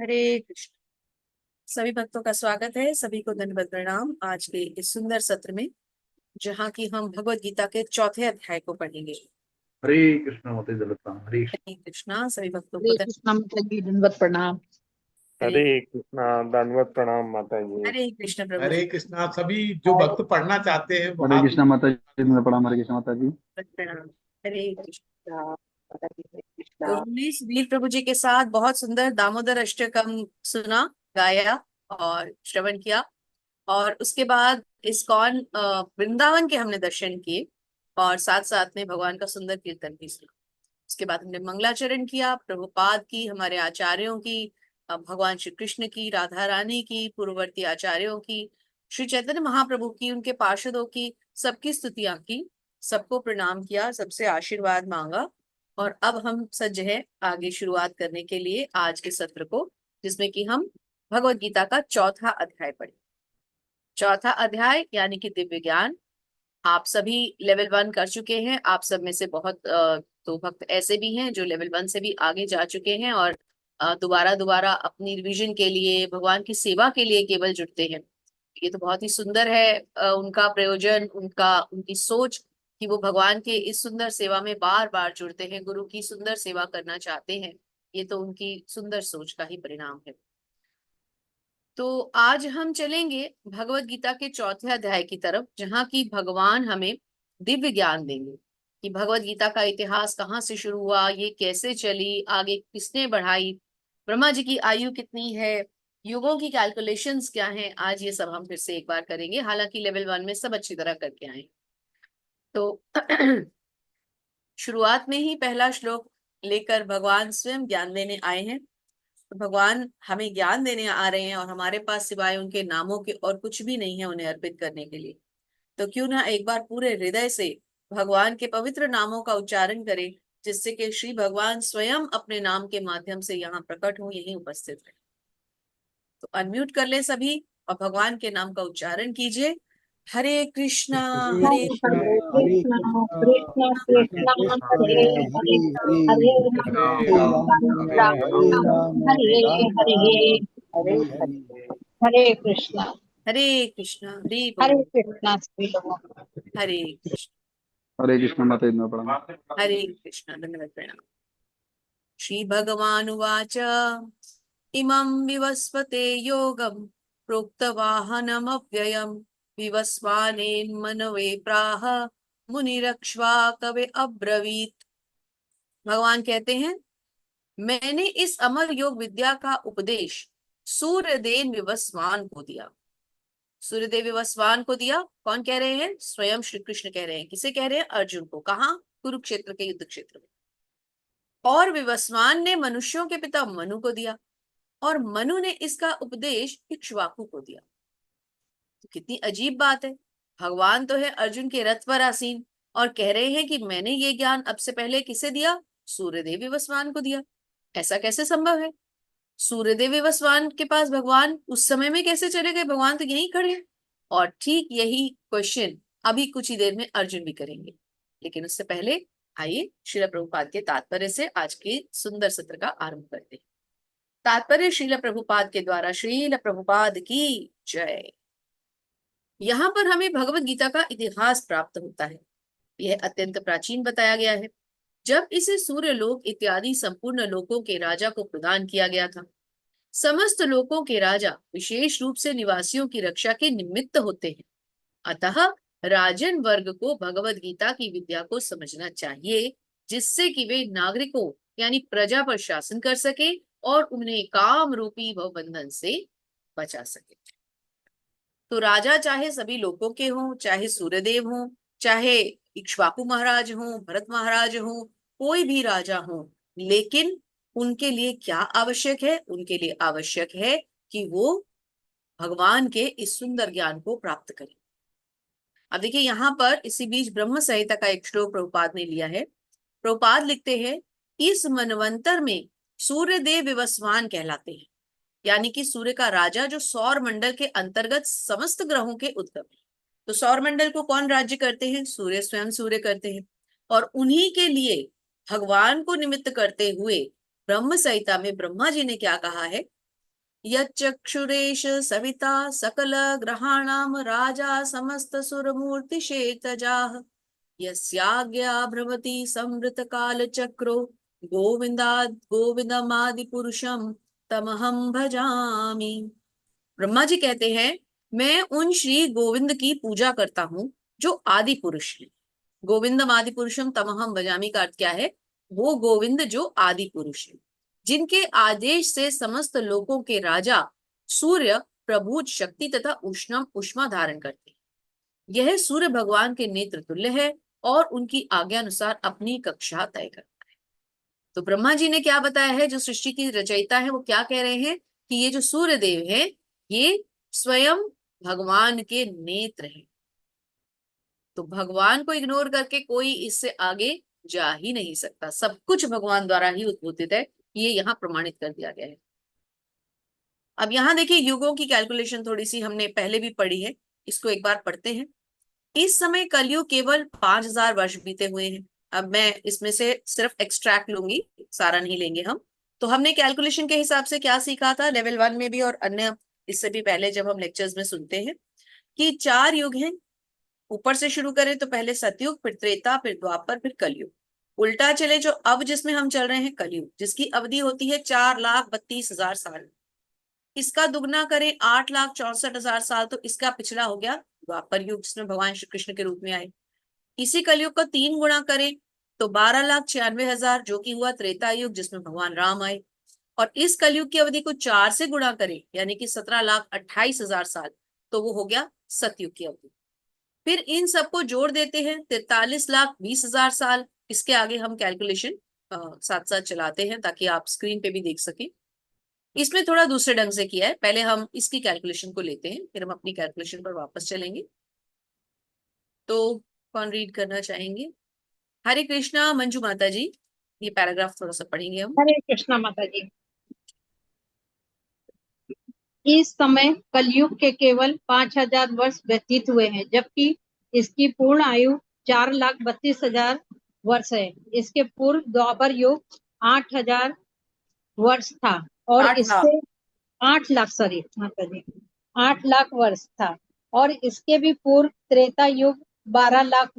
हरे कृष्ण। सभी भक्तों का स्वागत है। सभी को दंडवत प्रणाम। आज के इस सुंदर सत्र में जहाँ की हम भगवत गीता के चौथे अध्याय को पढ़ेंगे। हरे कृष्ण होते जलता हरे हरे कृष्णा। सभी भक्तों को हरे कृष्णा माता जी, दंडवत प्रणाम। हरे हरे कृष्णा दंडवत प्रणाम माता जी। हरे कृष्ण प्रभु जी। हरे कृष्णा। सभी जो भक्त पढ़ना चाहते हैं वो हरे हाथ कृष्णा माता जी में प्रणाम। हरे कृष्णा माता जी। प्रणाम। हरे कृष्ण। माता जी, हरे कृष्णा। तो हमने इस वीर प्रभु जी के साथ बहुत सुंदर दामोदर अष्टकम सुना, गाया और श्रवण किया। और उसके बाद इस्कॉन वृंदावन के हमने दर्शन किए और साथ साथ में भगवान का सुंदर कीर्तन भी सुना। उसके बाद हमने मंगलाचरण किया, प्रभुपाद की, हमारे आचार्यों की, भगवान श्री कृष्ण की, राधा रानी की, पूर्ववर्ती आचार्यों की, श्री चैतन्य महाप्रभु की, उनके पार्षदों की, सबकी स्तुतियां की, सबको प्रणाम किया, सबसे आशीर्वाद मांगा। और अब हम सज्ज है आगे शुरुआत करने के लिए आज के सत्र को, जिसमें कि हम भगवत गीता का चौथा अध्याय पढ़े। चौथा अध्याय यानी कि दिव्य ज्ञान। आप सभी लेवल 1 कर चुके हैं। आप सब में से बहुत तो भक्त ऐसे भी हैं जो लेवल 1 से भी आगे जा चुके हैं और दोबारा दोबारा अपनी रिवीजन के लिए, भगवान की सेवा के लिए केवल जुटते हैं। ये तो बहुत ही सुंदर है, उनका प्रयोजन, उनकी सोच कि वो भगवान के इस सुंदर सेवा में बार बार जुड़ते हैं, गुरु की सुंदर सेवा करना चाहते हैं। ये तो उनकी सुंदर सोच का ही परिणाम है। तो आज हम चलेंगे भगवत गीता के चौथे अध्याय की तरफ, जहाँ की भगवान हमें दिव्य ज्ञान देंगे कि भगवत गीता का इतिहास कहाँ से शुरू हुआ, ये कैसे चली, आगे किसने बढ़ाई, ब्रह्मा जी की आयु कितनी है, युगों की कैलकुलेशंस क्या हैं। आज ये सब हम फिर से एक बार करेंगे। हालांकि लेवल 1 में सब अच्छी तरह करके आए। तो शुरुआत में ही पहला श्लोक लेकर भगवान स्वयं ज्ञान देने आए हैं। तो भगवान हमें ज्ञान देने आ रहे हैं और हमारे पास सिवाय उनके नामों के और कुछ भी नहीं है उन्हें अर्पित करने के लिए। तो क्यों ना एक बार पूरे हृदय से भगवान के पवित्र नामों का उच्चारण करें, जिससे कि श्री भगवान स्वयं अपने नाम के माध्यम से यहाँ प्रकट हो, यहीं उपस्थित रहे। तो अनम्यूट कर ले सभी और भगवान के नाम का उच्चारण कीजिए। हरे कृष्णा हरे हरे कृष्णा हरे हरे कृष्णा कृष्णा कृष्ण कृष्ण कृष्ण कृष्ण हरे हरे हरे हरे हरे हरे हरे राम राम राम हरे राम हरे राम राम राम हरे राम हरे राम हरे हरे हरे। हरे। हरे कृष्णा। हरे कृष्णा हरे हरे बोल। कृष्णा श्री भगवान। हरे कृष्ण हरे कृष्ण माता जी में प्रणाम। हरे कृष्ण। धन्यवाद प्रणाम। श्री भगवानुवाच इमं विवस्वते योगं प्रोक्तवाहनमव्ययं विवस्वानेन्मनवे प्राह मुनिरक्ष्वा कवे अब्रवीत्। भगवान कहते हैं, मैंने इस अमर योग विद्या का उपदेश सूर्यदेव विवस्वान को दिया। सूर्यदेव विवस्वान को दिया, कौन कह रहे हैं? स्वयं श्री कृष्ण कह रहे हैं। किसे कह रहे हैं? अर्जुन को। कहाँ? कुरुक्षेत्र के युद्ध क्षेत्र में। और विवस्वान ने मनुष्यों के पिता मनु को दिया और मनु ने इसका उपदेश इक्ष्वाकु को दिया। तो कितनी अजीब बात है। भगवान तो है अर्जुन के रथ पर आसीन और कह रहे हैं कि मैंने ये ज्ञान अब से पहले किसे दिया? सूर्यदेव विवस्वान को दिया। ऐसा कैसे संभव है? सूर्यदेव विवस्वान के पास भगवान उस समय में कैसे चले गए? भगवान तो यहीं खड़े हैं। और ठीक यही क्वेश्चन अभी कुछ ही देर में अर्जुन भी करेंगे। लेकिन उससे पहले आइए श्रील प्रभुपाद के तात्पर्य से आज के सुंदर सत्र का आरंभ करते हैं। तात्पर्य श्रील प्रभुपाद के द्वारा। श्रील प्रभुपाद की जय। यहाँ पर हमें भगवत गीता का इतिहास प्राप्त होता है। यह अत्यंत प्राचीन बताया गया है, जब इसे सूर्य लोक इत्यादि संपूर्ण लोकों के राजा को प्रदान किया गया था। समस्त लोकों के राजा विशेष रूप से निवासियों की रक्षा के निमित्त होते हैं। अतः राजन वर्ग को भगवत गीता की विद्या को समझना चाहिए, जिससे कि वे नागरिकों यानी प्रजा पर शासन कर सके और उन्हें काम रूपी भव बंधन से बचा सके। तो राजा चाहे सभी लोगों के हों, चाहे सूर्यदेव हों, चाहे इक्ष्वाकु महाराज हों, भरत महाराज हों, कोई भी राजा हो, लेकिन उनके लिए क्या आवश्यक है? उनके लिए आवश्यक है कि वो भगवान के इस सुंदर ज्ञान को प्राप्त करें। अब देखिए, यहाँ पर इसी बीच ब्रह्म संहिता का एक श्लोक प्रभुपाद ने लिया है। प्रभुपाद लिखते हैं, इस मनवंतर में सूर्यदेव विवस्वान कहलाते हैं, यानी कि सूर्य का राजा, जो सौर मंडल के अंतर्गत समस्त ग्रहों के उद्गम है। तो सौर मंडल को कौन राज्य करते हैं? सूर्य, स्वयं सूर्य करते हैं। और उन्हीं के लिए भगवान को निमित्त करते हुए ब्रह्म संहिता में ब्रह्मा जी ने क्या कहा है यच्चक्षुरेश सविता सकल ग्रहाणाम राजा समस्त सुरमूर्ति शेतजाः यस्याज्ञा भ्रमति संवृत काल चक्रो गोविंदमादि पुरुषम तमहं भजामि। ब्रह्मा जी कहते हैं, मैं उन श्री गोविंद की पूजा करता हूँ जो आदि पुरुष है। गोविंदम आदि पुरुषम तमहम भजामि का अर्थ क्या है? वो गोविंद जो आदि पुरुष है, जिनके आदेश से समस्त लोकों के राजा सूर्य प्रभुज शक्ति तथा उष्मा धारण करते हैं। यह सूर्य भगवान के नेत्र तुल्य है और उनकी आज्ञा अनुसार अपनी कक्षा तय करता है। तो ब्रह्मा जी ने क्या बताया है? जो सृष्टि की रचयिता है वो क्या कह रहे हैं कि ये जो सूर्य देव है ये स्वयं भगवान के नेत्र है। तो भगवान को इग्नोर करके कोई इससे आगे जा ही नहीं सकता। सब कुछ भगवान द्वारा ही उद्बोधित है, ये यहाँ प्रमाणित कर दिया गया है। अब यहाँ देखिए, युगों की कैलकुलेशन थोड़ी सी हमने पहले भी पढ़ी है, इसको एक बार पढ़ते हैं। इस समय कलयुग केवल 5000 वर्ष बीते हुए हैं। अब मैं इसमें से सिर्फ एक्सट्रैक्ट लूंगी, सारा नहीं लेंगे हम। तो हमने कैलकुलेशन के हिसाब से क्या सीखा था लेवल 1 में भी और अन्य इससे भी पहले जब हम लेक्चर्स में सुनते हैं कि 4 युग हैं। ऊपर से शुरू करें तो पहले सतयुग, फिर त्रेता, फिर द्वापर, फिर कलयुग। उल्टा चले जो अब जिसमें हम चल रहे हैं कलयुग, जिसकी अवधि होती है 4,32,000 साल। इसका दुगना करें 8,64,000 साल, तो इसका पिछला हो गया द्वापर युग जिसमें भगवान श्री कृष्ण के रूप में आए। इसी कलयुग को 3 गुणा करें तो 12,96,000 जो कि हुआ त्रेता युग जिसमें भगवान राम आए। और इस कलयुग की अवधि को 4 से गुणा करें यानी कि 17,28,000 साल, तो वो हो गया सतयुग की अवधि। फिर इन सबको जोड़ देते हैं 43,20,000 साल। इसके आगे हम कैलकुलेशन साथ साथ चलाते हैं ताकि आप स्क्रीन पे भी देख सकें। इसमें थोड़ा दूसरे ढंग से किया है, पहले हम इसकी कैलकुलेशन को लेते हैं फिर हम अपनी कैलकुलेशन पर वापस चलेंगे। तो कौन रीड करना चाहेंगे? हरे कृष्णा मंजू माता जी, ये पैराग्राफ थोड़ा सा पढ़ेंगे हम। हरे कृष्णा माता जी। इस समय कलयुग के केवल 5000 वर्ष व्यतीत हुए हैं, जबकि इसकी पूर्ण आयु 4,32,000 वर्ष है। इसके पूर्व द्वापर युग 8,000 वर्ष था और 8 लाख। इससे 8 लाख, सॉरी माता जी, 8 लाख वर्ष था और इसके भी पूर्व त्रेता युग 12 लाख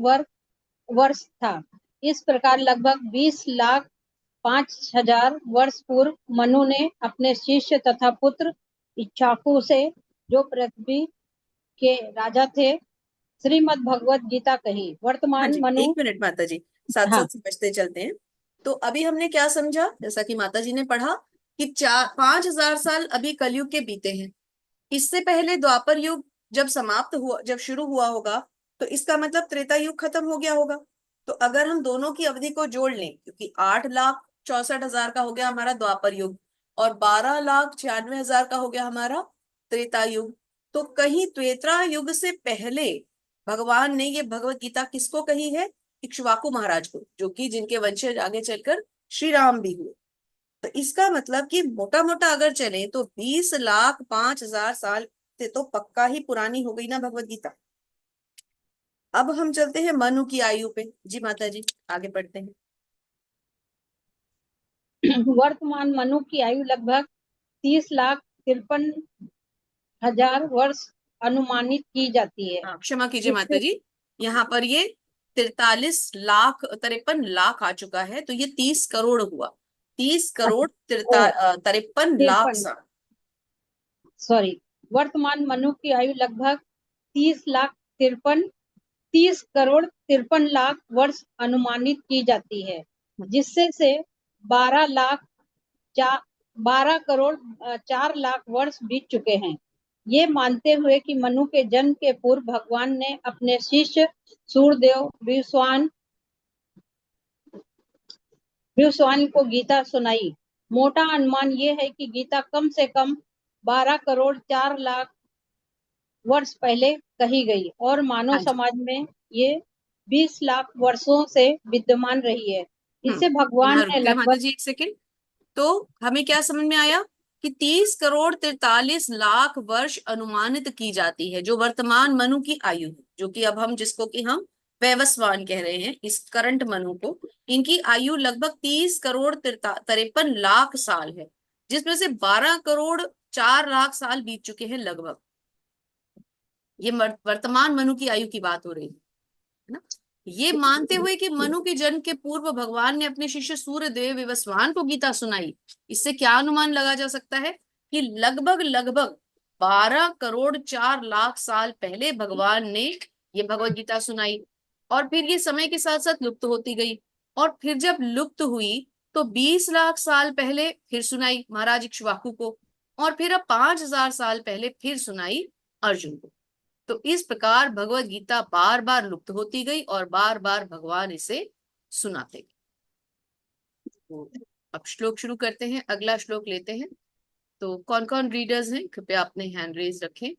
वर्ष था। इस प्रकार लगभग 20,05,000 वर्ष पूर्व मनु ने अपने शिष्य तथा पुत्र इक्ष्वाकु से, जो पृथ्वी के राजा थे, श्रीमद् भगवत गीता कही। हाँ वर्तमान जी, मनु, 1 मिनट माता जी, साथ हाँ, साथ समझते चलते हैं। तो अभी हमने क्या समझा, जैसा कि माता जी ने पढ़ा कि 5,000 साल अभी कलयुग के बीते हैं। इससे पहले द्वापर युग जब समाप्त हुआ, जब शुरू हुआ होगा, तो इसका मतलब त्रेता युग खत्म हो गया होगा। तो अगर हम दोनों की अवधि को जोड़ लें, क्योंकि 8,64,000 का हो गया हमारा द्वापर युग और 12,96,000 का हो गया हमारा त्रेता युग, तो कहीं त्रेता युग से पहले भगवान ने ये भगवत गीता किसको कही है? इक्ष्वाकु महाराज को, जो कि जिनके वंशज आगे चलकर श्री राम भी हुए। तो इसका मतलब कि मोटा मोटा अगर चले तो 20,05,000 साल से तो पक्का ही पुरानी हो गई ना भगवत गीता। अब हम चलते हैं मनु की आयु पे। जी माता जी, आगे बढ़ते हैं। वर्तमान मनु की आयु लगभग 30,53,000 वर्ष अनुमानित की जाती है। क्षमा कीजिए माता जी, यहाँ पर ये 43,53,000 आ चुका है, तो ये 30 करोड़ हुआ। 30 करोड़ 53 लाख साल। सॉरी, वर्तमान मनु की आयु लगभग 30 करोड़ 53 लाख वर्ष अनुमानित की जाती है, जिससे से 12 करोड़ 4 लाख वर्ष बीत चुके हैं। ये मानते हुए कि मनु के जन्म के पूर्व भगवान ने अपने शिष्य सूर्यदेव विश्वान को गीता सुनाई। मोटा अनुमान ये है कि गीता कम से कम 12 करोड़ 4 लाख वर्ष पहले कही गई और मानव समाज में ये 20 लाख वर्षों से विद्यमान रही है। इससे भगवान यहाँ ने रुकते हैं माता लगभग, जी 1 सेकेंड। तो हमें क्या समझ में आया कि 30 करोड़ 43 लाख वर्ष अनुमानित की जाती है, जो वर्तमान मनु की आयु है, जो कि अब हम जिसको कि हम वैवस्वान कह रहे हैं, इस करंट मनु को, इनकी आयु लगभग 30 करोड़ 53 लाख साल है, जिसमें से 12 करोड़ 4 लाख साल बीत चुके हैं लगभग। ये वर्तमान मनु की आयु की बात हो रही है ना। ये मानते हुए कि मनु के जन्म के पूर्व भगवान ने अपने शिष्य सूर्यदेव विवस्वान को गीता सुनाई, इससे क्या अनुमान लगा जा सकता है कि लगभग लगभग 12 करोड़ 4 लाख साल पहले भगवान ने ये भगवत गीता सुनाई, और फिर ये समय के साथ साथ लुप्त होती गई, और फिर जब लुप्त हुई तो 20 लाख साल पहले फिर सुनाई महाराज इक्ष्वाकु को, और फिर अब 5000 साल पहले फिर सुनाई अर्जुन को। तो इस प्रकार भगवत गीता बार बार लुप्त होती गई और बार बार भगवान इसे सुनाते गए। तो अब श्लोक शुरू करते हैं, अगला श्लोक लेते हैं। तो कौन कौन रीडर्स हैं, कृपया अपने हैंड रेज रखें।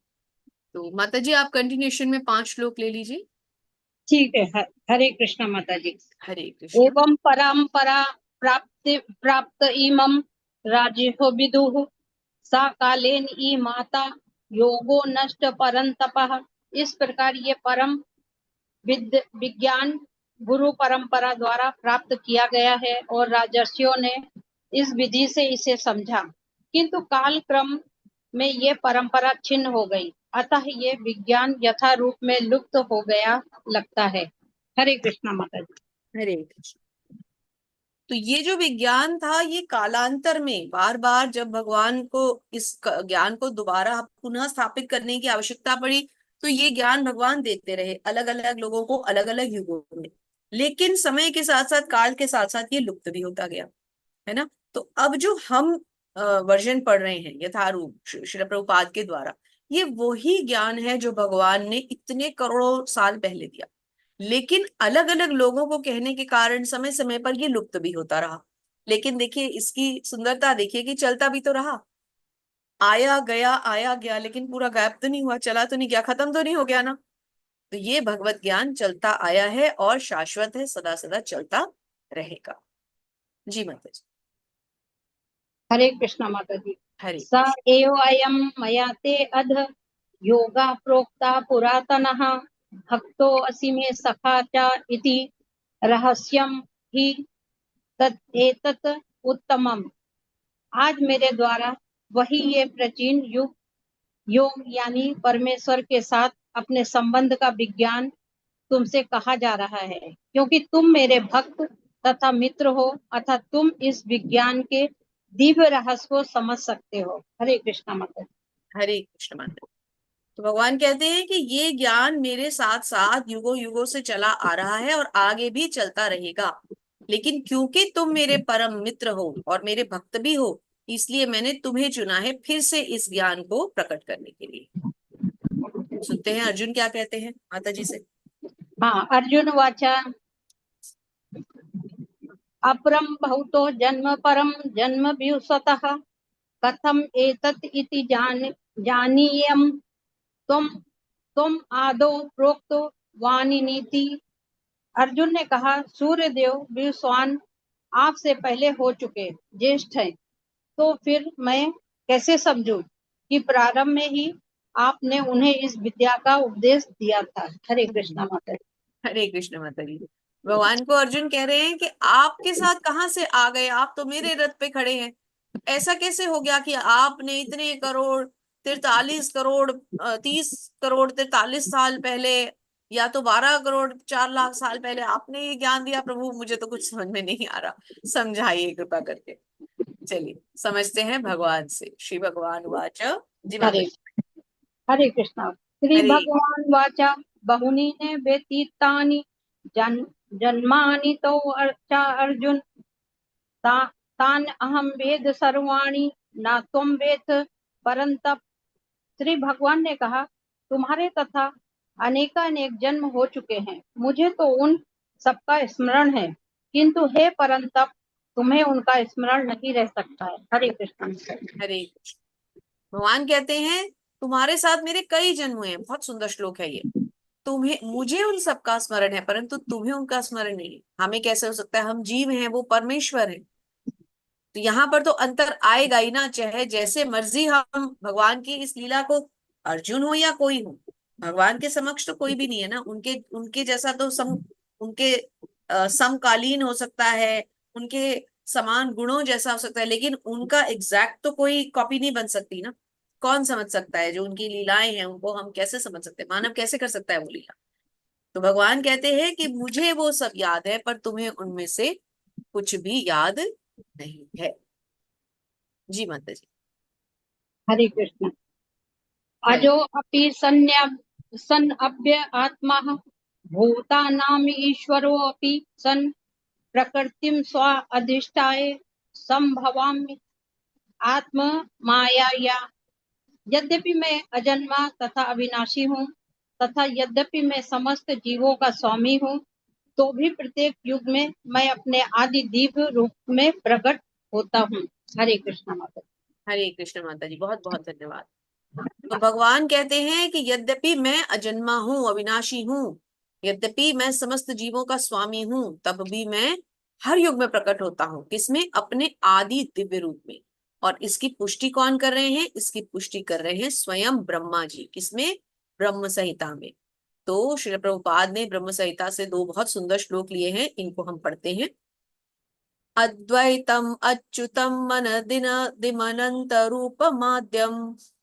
तो माता जी आप कंटिन्यूएशन में 5 श्लोक ले लीजिए। ठीक है। हरे कृष्णा माता जी। हरे कृष्ण। एवं परंपरा प्राप्त इमं राजेहो विदुः सा कालेन ई माता योगो नष्ट परंतपः। इस प्रकार ये परम विज्ञान गुरु परंपरा द्वारा प्राप्त किया गया है और राजर्षियों ने इस विधि से इसे समझा, किंतु काल क्रम में ये परंपरा छिन्न हो गई, अतः ये विज्ञान यथा रूप में लुप्त हो गया लगता है। हरे कृष्णा माता जी। हरे कृष्ण। तो ये जो विज्ञान था ये कालांतर में बार बार जब भगवान को इस ज्ञान को दोबारा पुनः स्थापित करने की आवश्यकता पड़ी तो ये ज्ञान भगवान देते रहे अलग अलग लोगों को अलग अलग युगों में, लेकिन समय के साथ साथ काल के साथ साथ ये लुप्त भी होता गया, है ना। तो अब जो हम वर्जन पढ़ रहे हैं यथारूप श्रील प्रभुपाद के द्वारा, ये वही ज्ञान है जो भगवान ने इतने करोड़ों साल पहले दिया, लेकिन अलग अलग लोगों को कहने के कारण समय समय पर ये लुप्त भी होता रहा। लेकिन देखिए इसकी सुंदरता देखिए कि चलता भी तो रहा, आया गया, लेकिन पूरा गायब तो नहीं हुआ, चला तो नहीं गया, खत्म तो नहीं हो गया ना। तो ये भगवत ज्ञान चलता आया है और शाश्वत है, सदा सदा चलता रहेगा। जी माता जी। हरे कृष्णा माता जी। हरे स एव अयं मया ते अध योगा प्रोक्ता पुरातनः भक्तो असि मे सखा च इति रहस्यम ही एतत् उत्तमम। आज मेरे द्वारा वही ये प्राचीन योग यानी परमेश्वर के साथ अपने संबंध का विज्ञान तुमसे कहा जा रहा है, क्योंकि तुम मेरे भक्त तथा मित्र हो, अतः तुम इस विज्ञान के दिव्य रहस्य को समझ सकते हो। हरे कृष्णा माता। हरे कृष्ण माता। तो भगवान कहते हैं कि ये ज्ञान मेरे साथ साथ युगों युगों से चला आ रहा है और आगे भी चलता रहेगा, लेकिन क्योंकि तुम मेरे परम मित्र हो और मेरे भक्त भी हो, इसलिए मैंने तुम्हें चुना है फिर से इस ज्ञान को प्रकट करने के लिए। सुनते हैं अर्जुन क्या कहते हैं माता जी से। हाँ, अर्जुन वाचा अपरम बहुतो जन्म परम जन्म व्युसतः कथम एतत् इति जानीयम तुम आदो प्रोक्त वाणी नीति। अर्जुन ने कहा, सूर्यदेव विवस्वान आपसे पहले हो चुके ज्येष्ठ हैं, तो फिर मैं कैसे समझूं कि प्रारंभ में ही आपने उन्हें इस विद्या का उपदेश दिया था। हरे कृष्णा माता। हरे कृष्ण माता जी। भगवान को अर्जुन कह रहे हैं कि आपके साथ कहाँ से आ गए, आप तो मेरे रथ पे खड़े हैं, ऐसा कैसे हो गया कि आपने इतने करोड़ 43 करोड़ 30 करोड़ 43 साल पहले या तो 12 करोड़ 4 लाख साल पहले आपने ये ज्ञान दिया। प्रभु मुझे तो कुछ समझ में नहीं आ रहा, समझाइए कृपा करके। चलिए समझते हैं भगवान से। श्री भगवान वाच। जी माता हरे जी। हरे कृष्णा। श्री हरे भगवान वाचा बहुनी ने व्यतीतानि जन्मानि तो अर्चा अर्जुन तान अहम वेद सर्वाणि न तुम वेद परंतप। श्री भगवान ने कहा, तुम्हारे तथा अनेकानेक जन्म हो चुके हैं, मुझे तो उन सबका स्मरण है, किंतु हे परंतप तुम्हें उनका स्मरण नहीं रह सकता है। हरे कृष्ण। हरे कृष्ण। भगवान कहते हैं तुम्हारे साथ मेरे कई जन्म हुए हैं, बहुत सुंदर श्लोक है ये। तुम्हें मुझे उन सबका स्मरण है परंतु तुम्हें उनका स्मरण नहीं है। हमें कैसे हो सकता है, हम जीव हैं, वो परमेश्वर है। तो यहाँ पर तो अंतर आएगा ही ना, चाहे जैसे मर्जी हम भगवान की इस लीला को, अर्जुन हो या कोई हो, भगवान के समक्ष तो कोई भी नहीं है ना। उनके उनके जैसा तो उनके समकालीन हो सकता है, उनके समान गुणों जैसा हो सकता है, लेकिन उनका एग्जैक्ट तो कोई कॉपी नहीं बन सकती ना। कौन समझ सकता है? जो उनकी लीलाएं हैं उनको हम कैसे समझ सकते हैं? मानव कैसे कर सकता है वो लीला? तो भगवान कहते हैं कि मुझे वो सब याद है, पर तुम्हें उनमें से कुछ भी याद नहीं है। जी माता जी। हरे कृष्ण। हरे अजो अपि सन् अभ्य आत्मा भूतानाम ईश्वरो अपि सन् प्रकृतिम स्व अधिष्ठाय संभवामि आत्म माया। यद्यपि मैं अजन्मा तथा अविनाशी हूँ तथा यद्यपि मैं समस्त जीवों का स्वामी हूँ, तो भी प्रत्येक युग में मैं अपने आदि दिव्य रूप में प्रकट होता हूँ। हरे कृष्ण माता। हरे कृष्ण माता जी, बहुत बहुत धन्यवाद। तो भगवान कहते हैं कि यद्यपि मैं अजन्मा हूँ, अविनाशी हूँ, यद्यपि मैं समस्त जीवों का स्वामी हूँ, तब भी मैं हर युग में प्रकट होता हूँ। किसमें? अपने आदि दिव्य रूप में। और इसकी पुष्टि कौन कर रहे हैं? इसकी पुष्टि कर रहे हैं स्वयं ब्रह्मा जी। किसमें? ब्रह्म संहिता में। तो श्रील प्रभुपाद ने ब्रह्म संहिता से दो बहुत सुंदर श्लोक लिए हैं, इनको हम पढ़ते हैं। अद्वैतम अच्युतम दिमनंत रूपमाद्यम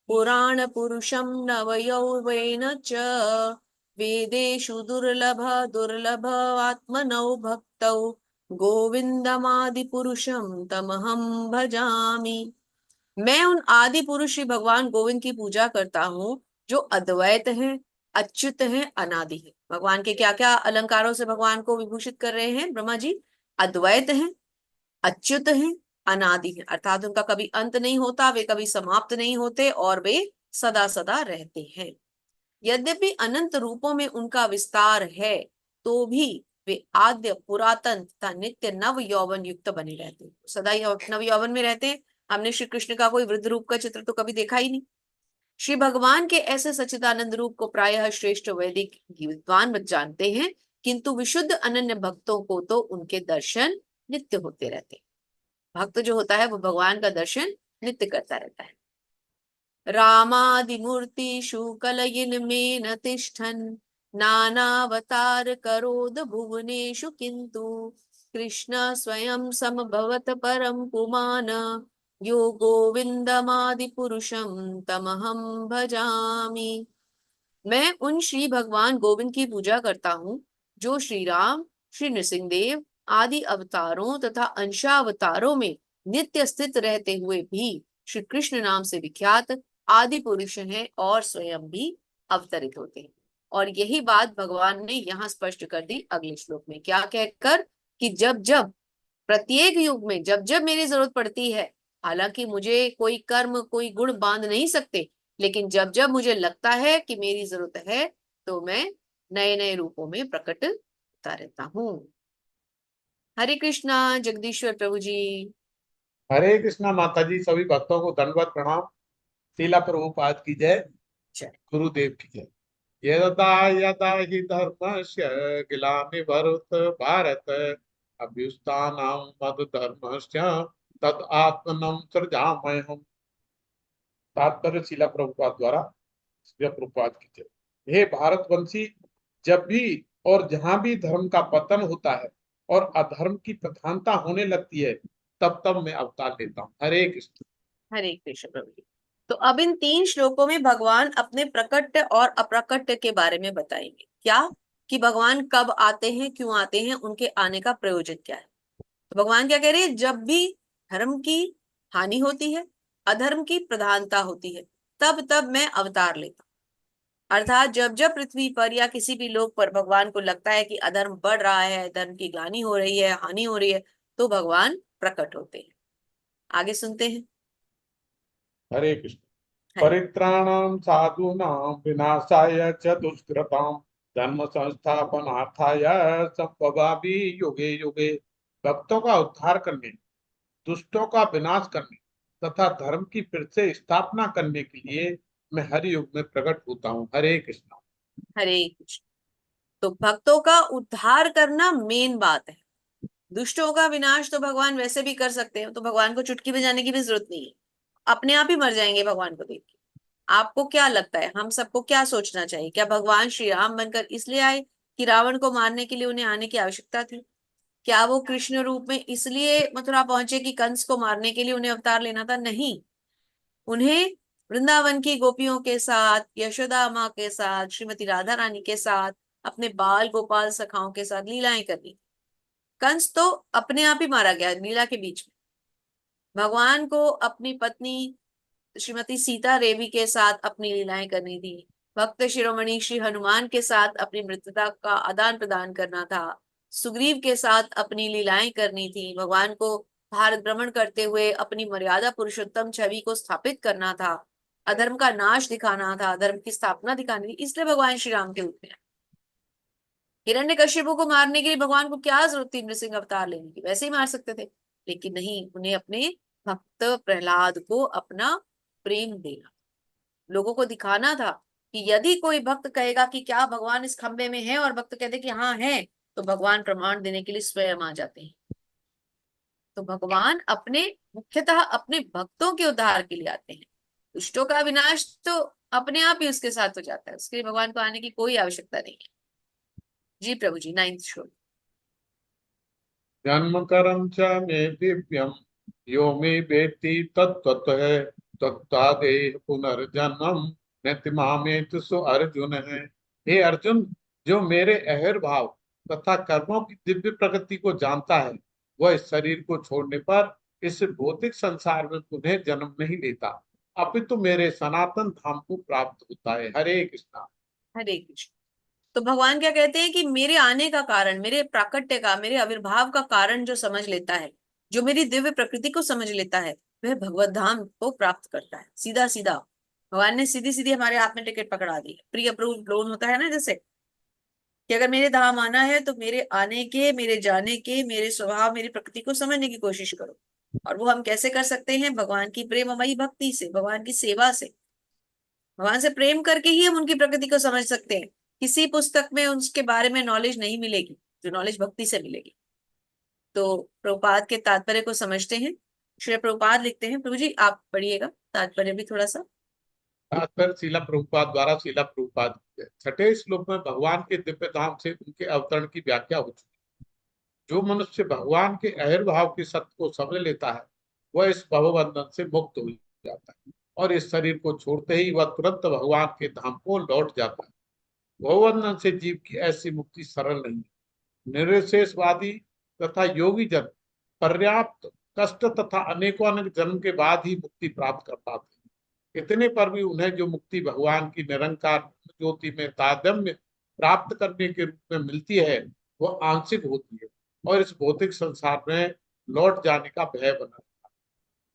पुराण पुरुषम नवयौवेन च वेदेषु दुर्लभ आत्मनौ भक्तौ गोविंदमादि पुरुषम तमहं भजामि। मैं उन आदि पुरुष श्री भगवान गोविंद की पूजा करता हूँ जो अद्वैत हैं, अच्युत हैं, अनादि हैं। भगवान के क्या क्या अलंकारों से भगवान को विभूषित कर रहे हैं ब्रह्मा जी? अद्वैत हैं, अच्युत हैं, अनादि हैं, अर्थात उनका कभी अंत नहीं होता, वे कभी समाप्त नहीं होते और वे सदा सदा रहते हैं। यद्यपि अनंत रूपों में उनका विस्तार है, तो भी वे आद्य पुरातन तथा नित्य नव यौवन युक्त बने रहते हैं, सदा नव यौवन में रहते हैं। हमने श्री कृष्ण का कोई वृद्ध रूप का चित्र तो कभी देखा ही नहीं। श्री भगवान के ऐसे सच्चिदानंद रूप को प्रायः श्रेष्ठ वैदिक विद्वान जानते हैं, किंतु विशुद्ध अनन्य भक्तों को तो उनके दर्शन नित्य होते रहते हैं। भक्त जो होता है वो भगवान का दर्शन नित्य करता रहता है। रामादिमूर्तिषु कलयिन्मेन तिष्ठन् नानावतार करोद भुवनेषु किन्तु कृष्ण स्वयं समभवत परम पुमान यो गोविंदमादि पुरुषम तमहं भजामि। मैं उन श्री भगवान गोविंद की पूजा करता हूँ जो श्री राम, श्री नृसिंहदेव आदि अवतारों तथा अंशावतारों में नित्य स्थित रहते हुए भी श्री कृष्ण नाम से विख्यात आदि पुरुष हैं और स्वयं भी अवतरित होते हैं। और यही बात भगवान ने यहाँ स्पष्ट कर दी अगले श्लोक में, क्या कहकर कि जब जब प्रत्येक युग में जब जब मेरी जरूरत पड़ती है, हालांकि मुझे कोई कर्म कोई गुण बांध नहीं सकते, लेकिन जब जब मुझे लगता है कि मेरी जरूरत है, तो मैं नए नए रूपों में प्रकट होता रहता हूँ। हरे कृष्णा जगदीश्वर प्रभु जी। हरे कृष्णा माता जी, सभी भक्तों को दंडवत प्रणाम। शीला प्रभुपाद की जय, जय। गुरुदेव की जय। यदा यदा हि धर्मस्य ग्लानिर्भूत भारत अभ्युत्थानं मद्धर्मस्य तद आत्मनं सृजाम्यहम्। तात्पर्य शीला प्रभुपाद द्वारा। शीला प्रभुपाद की जय। हे भारतवंशी, जब भी और जहां भी धर्म का पतन होता है और अधर्म की प्रधानता होने लगती है, तब तब मैं अवतार लेता हूँ। हरे कृष्ण। हरे कृष्ण प्रभु जी। तो अब इन 3 श्लोकों में भगवान अपने प्रकट और अप्रकट के बारे में बताएंगे। क्या? कि भगवान कब आते हैं, क्यों आते हैं, उनके आने का प्रयोजन क्या है। तो भगवान क्या कह रहे हैं? जब भी धर्म की हानि होती है, अधर्म की प्रधानता होती है, तब तब मैं अवतार लेता हूं। अर्थात जब जब पृथ्वी पर या किसी भी लोक पर भगवान को लगता है कि अधर्म बढ़ रहा है, धर्म की ग्लानि हो रही है, हानि हो रही है, तो भगवान प्रकट होते हैं। आगे सुनते हैं। हरे कृष्ण। हरे परित्राणां साधूनां विनाशाय च दुष्कृतां धर्म संस्थापनार्थाय संभवामि युगे युगे। भक्तों का उद्धार करने, दुष्टों का विनाश करने तथा धर्म की फिर से स्थापना करने के लिए मैं हर युग में प्रकट होता हूँ। हरे कृष्ण। हरे कृष्ण। तो भक्तों का उद्धार करना मेन बात है। दुष्टों का विनाश तो भगवान वैसे भी कर सकते हैं, तो भगवान को चुटकी बजाने की भी जरूरत नहीं है, अपने आप ही मर जाएंगे भगवान को देख के। आपको क्या लगता है, हम सबको क्या सोचना चाहिए? क्या भगवान श्री राम बनकर इसलिए आए कि रावण को मारने के लिए उन्हें आने की आवश्यकता थी? क्या वो कृष्ण रूप में इसलिए मथुरा पहुंचे कि कंस को मारने के लिए उन्हें अवतार लेना था? नहीं। उन्हें वृंदावन की गोपियों के साथ, यशोदा माँ के साथ, श्रीमती राधा रानी के साथ, अपने बाल गोपाल सखाओं के साथ लीलाएं करनी। कंस तो अपने आप ही मारा गया लीला के बीच में। भगवान को अपनी पत्नी श्रीमती सीता देवी के साथ अपनी लीलाएं करनी थी। भक्त शिरोमणि श्री हनुमान के साथ अपनी मृत्यता का आदान प्रदान करना था। सुग्रीव के साथ अपनी लीलाएं करनी थी। भगवान को भारत भ्रमण करते हुए अपनी मर्यादा पुरुषोत्तम छवि को स्थापित करना था। अधर्म का नाश दिखाना था, धर्म की स्थापना दिखानी थी। इसलिए भगवान श्री राम के रूप में आए। हिरण्यकश्यप को मारने के लिए भगवान को क्या जरूरत थी नृसिंह अवतार लेने की? वैसे ही मार सकते थे, लेकिन नहीं, उन्हें अपने भक्त प्रहलाद को अपना प्रेम देना, लोगों को दिखाना था कि यदि कोई भक्त कहेगा कि क्या भगवान इस खंबे में है और भक्त कहते कि हाँ है, तो भगवान प्रमाण देने के लिए स्वयं आ जाते हैं। तो भगवान अपने मुख्यतः अपने भक्तों के उद्धार के लिए आते हैं। दुष्टों का विनाश तो अपने आप ही उसके साथ हो जाता है, उसके लिए भगवान को आने की कोई आवश्यकता नहीं है। जी प्रभु जी, 9th श्लोक। जन्म कर्म च मे दिव्यम यो मे वेत्ति तत्त्वतः तत्तादेह पुनर्जन्म नतिमामेत सो अर्जुन है। हे अर्जुन, जो मेरे अहर्भाव तथा कर्मों की दिव्य प्रकृति को जानता है, वह इस शरीर को छोड़ने पर इस भौतिक संसार में पुनः जन्म नहीं लेता, अपितु मेरे सनातन धाम को प्राप्त होता है। हरे कृष्णा। हरे कृष्ण। तो भगवान क्या कहते हैं कि मेरे आने का कारण, मेरे प्राकट्य का, मेरे आविर्भाव का कारण जो समझ लेता है, जो मेरी दिव्य प्रकृति को समझ लेता है, वह भगवत धाम को प्राप्त करता है। सीधा सीधा भगवान ने सीधी सीधी हमारे हाथ में टिकट पकड़ा दी। प्री अप्रूव्ड लोन होता है ना, जैसे कि अगर मेरे धाम आना है तो मेरे आने के, मेरे जाने के, मेरे स्वभाव, मेरी प्रकृति को समझने की कोशिश करो। और वो हम कैसे कर सकते हैं? भगवान की प्रेममयी भक्ति से, भगवान की सेवा से। भगवान से प्रेम करके ही हम उनकी प्रकृति को समझ सकते हैं। किसी पुस्तक में उसके बारे में नॉलेज नहीं मिलेगी, जो नॉलेज भक्ति से मिलेगी। तो प्रभुपाद के तात्पर्य को समझते हैं। श्री प्रभुपाद लिखते हैं, प्रभु जी आप पढ़िएगा तात्पर्य भी थोड़ा सा। तात्पर्य शीला प्रभुपाद द्वारा शीला प्रभुपाद की है। 6ठे श्लोक में भगवान के दिव्य धाम से उनके अवतरण की व्याख्या हो चुकी है। जो मनुष्य भगवान के अहर्भाव के सत्य को समझ लेता है, वह इस भवबंधन से मुक्त हो जाता है और इस शरीर को छोड़ते ही वह तुरंत भगवान के धाम को लौट जाता है। भवबंधन से जीव की ऐसी मुक्ति सरल नहीं है। निर्विशेषवादी तथा योगी जन पर्याप्त कष्ट तथा अनेकों अनेक जन्म के बाद ही मुक्ति प्राप्त कर पाते हैं। इतने पर भी उन्हें जो मुक्ति भगवान की निरंकार ज्योति में तारतम्य प्राप्त करने के रूप में मिलती है, वह आंशिक होती है और इस भौतिक संसार में लौट जाने का भय बना रहता है।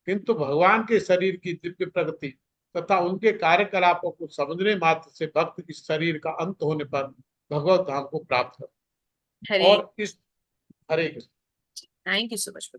किंतु भगवान के शरीर की दिव्य प्रगति तथा उनके कार्यकलापों को समझने मात्र से भक्त इस शरीर का अंत होने पर भगवत धाम को प्राप्त करता है। और इस Hare Krishna. Thank you so much.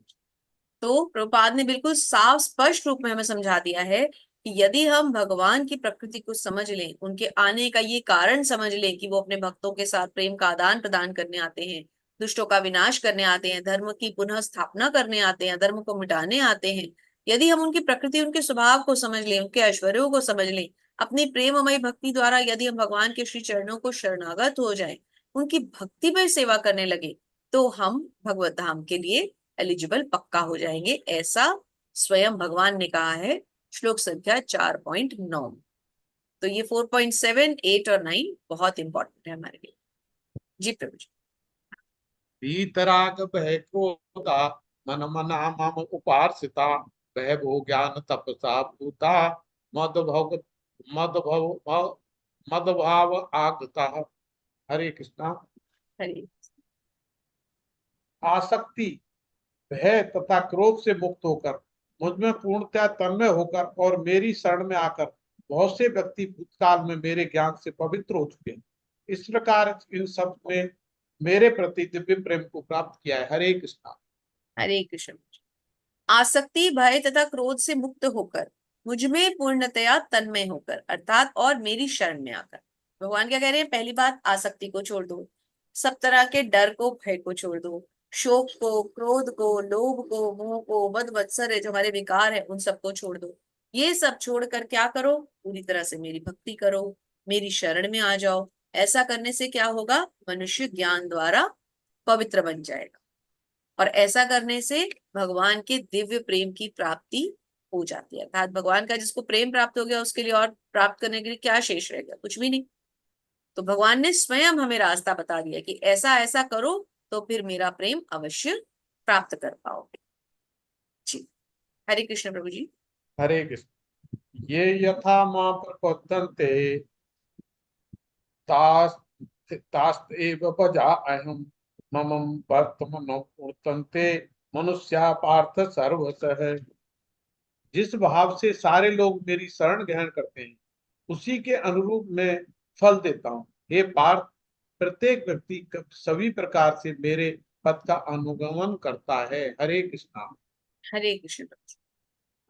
तो प्रभुपाद ने बिल्कुल साफ स्पष्ट रूप में हमें समझा दिया है कि यदि हम भगवान की प्रकृति को समझ लें, उनके आने का ये कारण समझ लें कि वो अपने भक्तों के साथ प्रेम का आदान प्रदान करने आते हैं, दुष्टों का विनाश करने आते हैं, धर्म की पुनः स्थापना करने आते हैं, धर्म को मिटाने आते हैं। यदि हम उनकी प्रकृति, उनके स्वभाव को समझ लें, उनके ऐश्वर्यों को समझ लें, अपनी प्रेममयी भक्ति द्वारा यदि हम भगवान के श्री चरणों को शरणागत हो जाएं, उनकी भक्तिमय सेवा करने लगे, तो हम भगवत धाम के लिए एलिजिबल पक्का हो जाएंगे। ऐसा स्वयं भगवान ने कहा है, श्लोक संख्या 4.9। तो ये 4.7, 8 और 9 बहुत इंपॉर्टेंट है हमारे लिए। जी प्रभु जी। वीतराग भय क्रोधा मन मना मम उपार्षिता भय भो ज्ञान तपसा भूता मदभव मदभव मदभाव आगता। हरे कृष्णा। हरे आसक्ति, भय तथा क्रोध से मुक्त होकर मुझमें पूर्णतया तन्मय होकर और मेरी शरण में आकर बहुत से व्यक्ति भूतकाल में मेरे ज्ञान से पवित्र हो चुके हैं। इस प्रकार इन सब ने मेरे प्रति दिव्य प्रेम को प्राप्त किया है। हरे कृष्णा। हरे कृष्ण। आसक्ति, भय तथा क्रोध से मुक्त होकर, मुझमें पूर्णतया तन्मय होकर, अर्थात और मेरी शरण में आकर। भगवान क्या कह रहे हैं? पहली बात, आसक्ति को छोड़ दो, सब तरह के डर को, भय को छोड़ दो, शोक को, क्रोध को, लोभ को, मोह को, मद मत्सर जो हमारे विकार है, उन सबको छोड़ दो। ये सब छोड़कर क्या करो? पूरी तरह से मेरी भक्ति करो, मेरी शरण में आ जाओ। ऐसा करने से क्या होगा? मनुष्य ज्ञान द्वारा पवित्र बन जाएगा और ऐसा करने से भगवान के दिव्य प्रेम की प्राप्ति हो जाती है। अर्थात भगवान का जिसको प्रेम प्राप्त हो गया उसके लिए और प्राप्त करने के लिए क्या शेष रह गया? कुछ भी नहीं। तो भगवान ने स्वयं हमें रास्ता बता दिया कि ऐसा ऐसा करो तो फिर मेरा प्रेम अवश्य प्राप्त कर पाओगे। जी, हरे कृष्ण प्रभु जी। हरे कृष्ण। ये यथा मां प्रपद्यन्ते तास तास्त एव भजा अहम मम वर्तमनो वर्तन्ते मनुष्या पार्थ सर्वतः। जिस भाव से सारे लोग मेरी शरण ग्रहण करते हैं उसी के अनुरूप मैं फल देता हूँ। हे पार्थ, प्रत्येक व्यक्ति सभी प्रकार से मेरे पद का अनुगमन करता है। हरे कृष्णा। हरे कृष्ण प्रभु जी।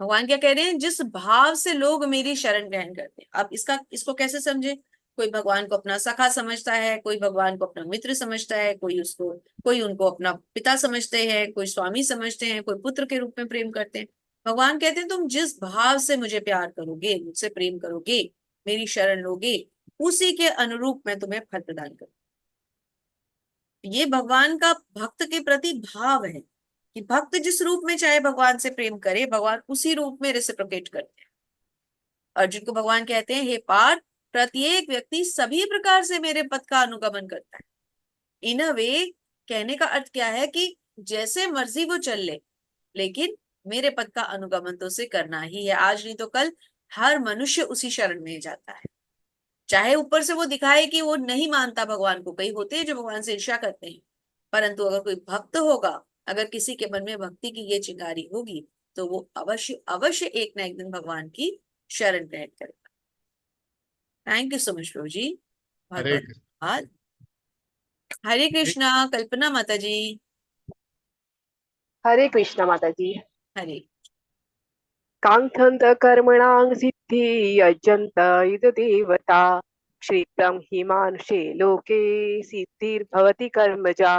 भगवान क्या कह रहे हैं? जिस भाव से लोग मेरी शरण ग्रहण करते हैं। अब इसको कैसे समझे? कोई भगवान को अपना सखा समझता है, कोई भगवान को अपना मित्र समझता है, कोई उनको अपना पिता समझते हैं, कोई स्वामी समझते हैं, कोई पुत्र के रूप में प्रेम करते हैं। भगवान कहते हैं तुम जिस भाव से मुझे प्यार करोगे, मुझसे प्रेम करोगे, मेरी शरण लोगे, उसी के अनुरूप मैं तुम्हें फल प्रदान करूँ। ये भगवान का भक्त के प्रति भाव है कि भक्त जिस रूप में चाहे भगवान से प्रेम करे, भगवान उसी रूप में रेसिप्रोकेट करते हैं। अर्जुन को भगवान कहते हैं, हे पार्थ, प्रत्येक व्यक्ति सभी प्रकार से मेरे पद का अनुगमन करता है। इन अ वे, कहने का अर्थ क्या है कि जैसे मर्जी वो चल ले, लेकिन मेरे पद का अनुगमन तो उसे करना ही है। आज नहीं तो कल हर मनुष्य उसी शरण में जाता है। चाहे ऊपर से वो दिखाए कि वो नहीं मानता भगवान को, कई होते हैं जो भगवान से ईर्ष्या करते हैं, परंतु अगर कोई भक्त होगा, अगर किसी के मन में भक्ति की ये चिंगारी होगी, तो वो अवश्य अवश्य एक ना एक दिन भगवान की शरण ग्रहण करेगा। थैंक यू सो मच प्रभु जी, बहुत हरे बहुत कृष्ण। धन्यवाद। हरे कृष्णा। कल्पना माता जी। हरे कृष्ण माता जी। हरे। कांक्षन्त कर्मणां सिद्धि यजन्त इद देवता क्षेत्रम हि मानुषे लोके सिद्धिर्भवति कर्मजा।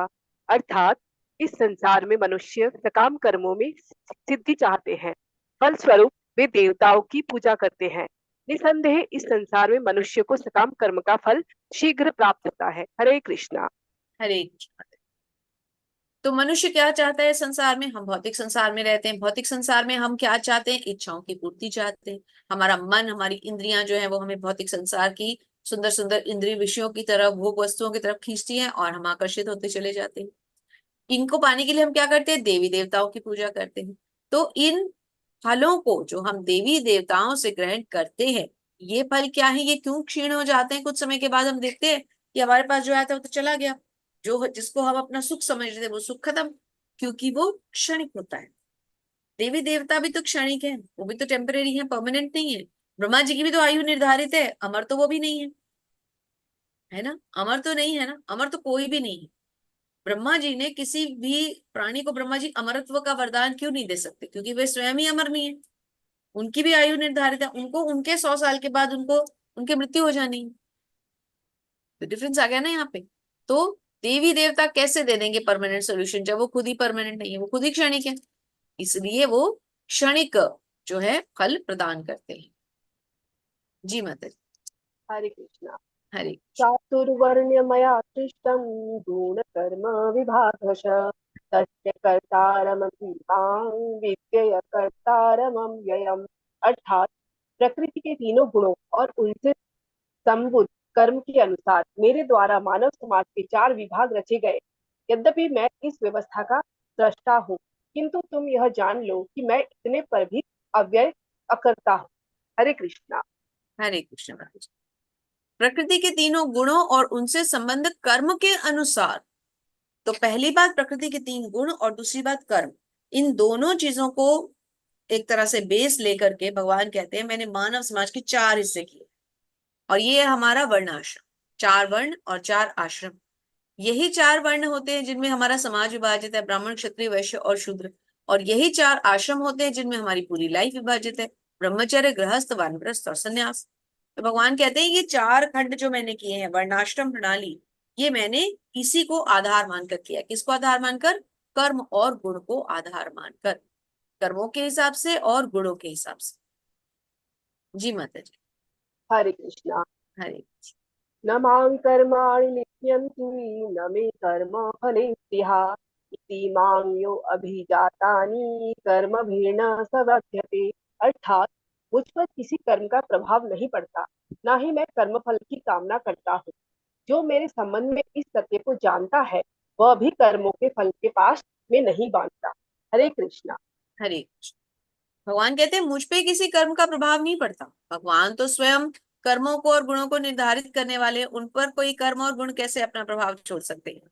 अर्थात इस संसार में मनुष्य सकाम कर्मों में सिद्धि चाहते हैं, फल स्वरूप वे देवताओं की पूजा करते हैं। निसंदेह इस संसार में मनुष्य को सकाम कर्म का फल शीघ्र प्राप्त होता है। हरे कृष्णा। हरे कृष्णा। तो मनुष्य क्या चाहता है संसार में? हम भौतिक संसार में रहते हैं। भौतिक संसार में हम क्या चाहते हैं? इच्छाओं की पूर्ति चाहते हैं। हमारा मन, हमारी इंद्रियां जो है वो हमें भौतिक संसार की सुंदर सुंदर इंद्रिय विषयों की तरफ, भोग वस्तुओं की तरफ खींचती हैं और हम आकर्षित होते चले जाते हैं। इनको पाने के लिए हम क्या करते हैं? देवी देवताओं की पूजा करते हैं। तो इन फलों को जो हम देवी देवताओं से ग्रहण करते हैं, ये फल क्या है? ये क्यों क्षीण हो जाते हैं? कुछ समय के बाद हम देखते हैं कि हमारे पास जो आया था वो तो चला गया। जो जिसको हम अपना सुख समझ रहे थे वो सुख खत्म, क्योंकि वो क्षणिक होता है। देवी देवता भी तो क्षणिक है, वो भी तो टेम्परेरी है, परमानेंट नहीं है। ब्रह्मा जी की भी तो आयु निर्धारित है, अमर तो वो भी नहीं है ना? अमर तो नहीं है ना, अमर तो कोई भी नहीं है। ब्रह्मा जी ने किसी भी प्राणी को, ब्रह्मा जी अमरत्व का वरदान क्यों नहीं दे सकते? क्योंकि वे स्वयं ही अमर नहीं है। उनकी भी आयु निर्धारित है, उनको उनके 100 साल के बाद उनको उनकी मृत्यु हो जानी है। तो डिफरेंस आ गया ना यहाँ पे। तो देवी देवता कैसे दे देंगे परमानेंट सोल्यूशन जब वो खुद ही परमानेंट नहीं है, वो खुद ही क्षणिक है। इसलिए वो क्षणिक जो है फल प्रदान करते हैं। जी माता जी। हरे कृष्णा। हरे। चातुर्वर्ण्यमया सृष्टं गुणकर्म विभागश तस्य कर्तारमपि मां विद्यय कर्तारमव्ययम्। अर्थात प्रकृति के तीनों गुणों और उनसे संबुद्ध कर्म के अनुसार मेरे द्वारा मानव समाज के 4 विभाग रचे गए। यद्यपि मैं इस व्यवस्था का दृष्टा हूँ, किंतु तुम यह जान लो कि मैं इतने पर भी अव्यय अकर्ता हूँ। हरे कृष्णा। हरे कृष्ण माता जी। प्रकृति के तीनों गुणों और उनसे संबंधित कर्म के अनुसार। तो पहली बात प्रकृति के 3 गुण और दूसरी बात कर्म, इन दोनों चीजों को एक तरह से बेस लेकर के भगवान कहते हैं मैंने मानव समाज के 4 हिस्से किए, और ये है हमारा वर्णाश्रम। 4 वर्ण और 4 आश्रम, यही 4 वर्ण होते हैं जिनमें हमारा समाज विभाजित है, ब्राह्मण क्षत्रिय वैश्य और शूद्र। और यही 4 आश्रम होते हैं जिनमें हमारी पूरी लाइफ विभाजित है, ब्रह्मचर्य, गृहस्थ, वानप्रस्थ और संन्यास। तो भगवान कहते हैं ये 4 खंड जो मैंने किए हैं, वर्णाश्रम प्रणाली, ये मैंने इसी को आधार मानकर किया। किसको आधार मानकर? कर्म और गुण को आधार मानकर, कर्मों के हिसाब से और गुणों के हिसाब से। जी माता जी। हरे कृष्णा। हरे। न मां कर्माणि लिप्यन्ति न मे कर्म फले स्पृहा इति मां यो अभिजातानि कर्मभिर्न स बध्यते। अर्थात मुझ पर किसी कर्म का प्रभाव नहीं पड़ता, ना ही मैं कर्मफल की कामना करता हूँ। जो मेरे संबंध में इस सत्य को जानता है, वह भी कर्मों के फल के पास में नहीं बांधता। हरे कृष्णा। हरे कृष्ण। भगवान कहते हैं मुझ पे किसी कर्म का प्रभाव नहीं पड़ता। भगवान तो स्वयं कर्मों को और गुणों को निर्धारित करने वाले हैं, उन पर कोई कर्म और गुण कैसे अपना प्रभाव छोड़ सकते हैं।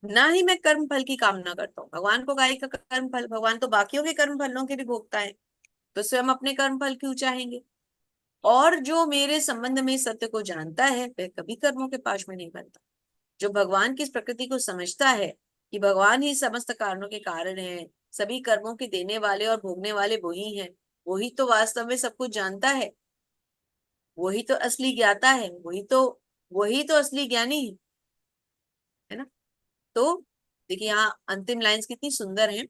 ना ही मैं कर्म फल की कामना करता हूँ। भगवान को गाय का कर्म फल, भगवान तो बाकियों के कर्म फलों के भी भोगता है, तो स्वयं अपने कर्म फल क्यों चाहेंगे। और जो मेरे संबंध में सत्य को जानता है वह कभी कर्मों के पाश में नहीं बनता। जो भगवान की इस प्रकृति को समझता है कि भगवान ही समस्त कारणों के कारण है, सभी कर्मों के देने वाले और भोगने वाले वही हैं, वही तो वास्तव में सब कुछ जानता है, वही तो असली ज्ञाता है, वही तो असली ज्ञानी है ना। तो देखिए यहाँ अंतिम लाइंस कितनी सुंदर हैं,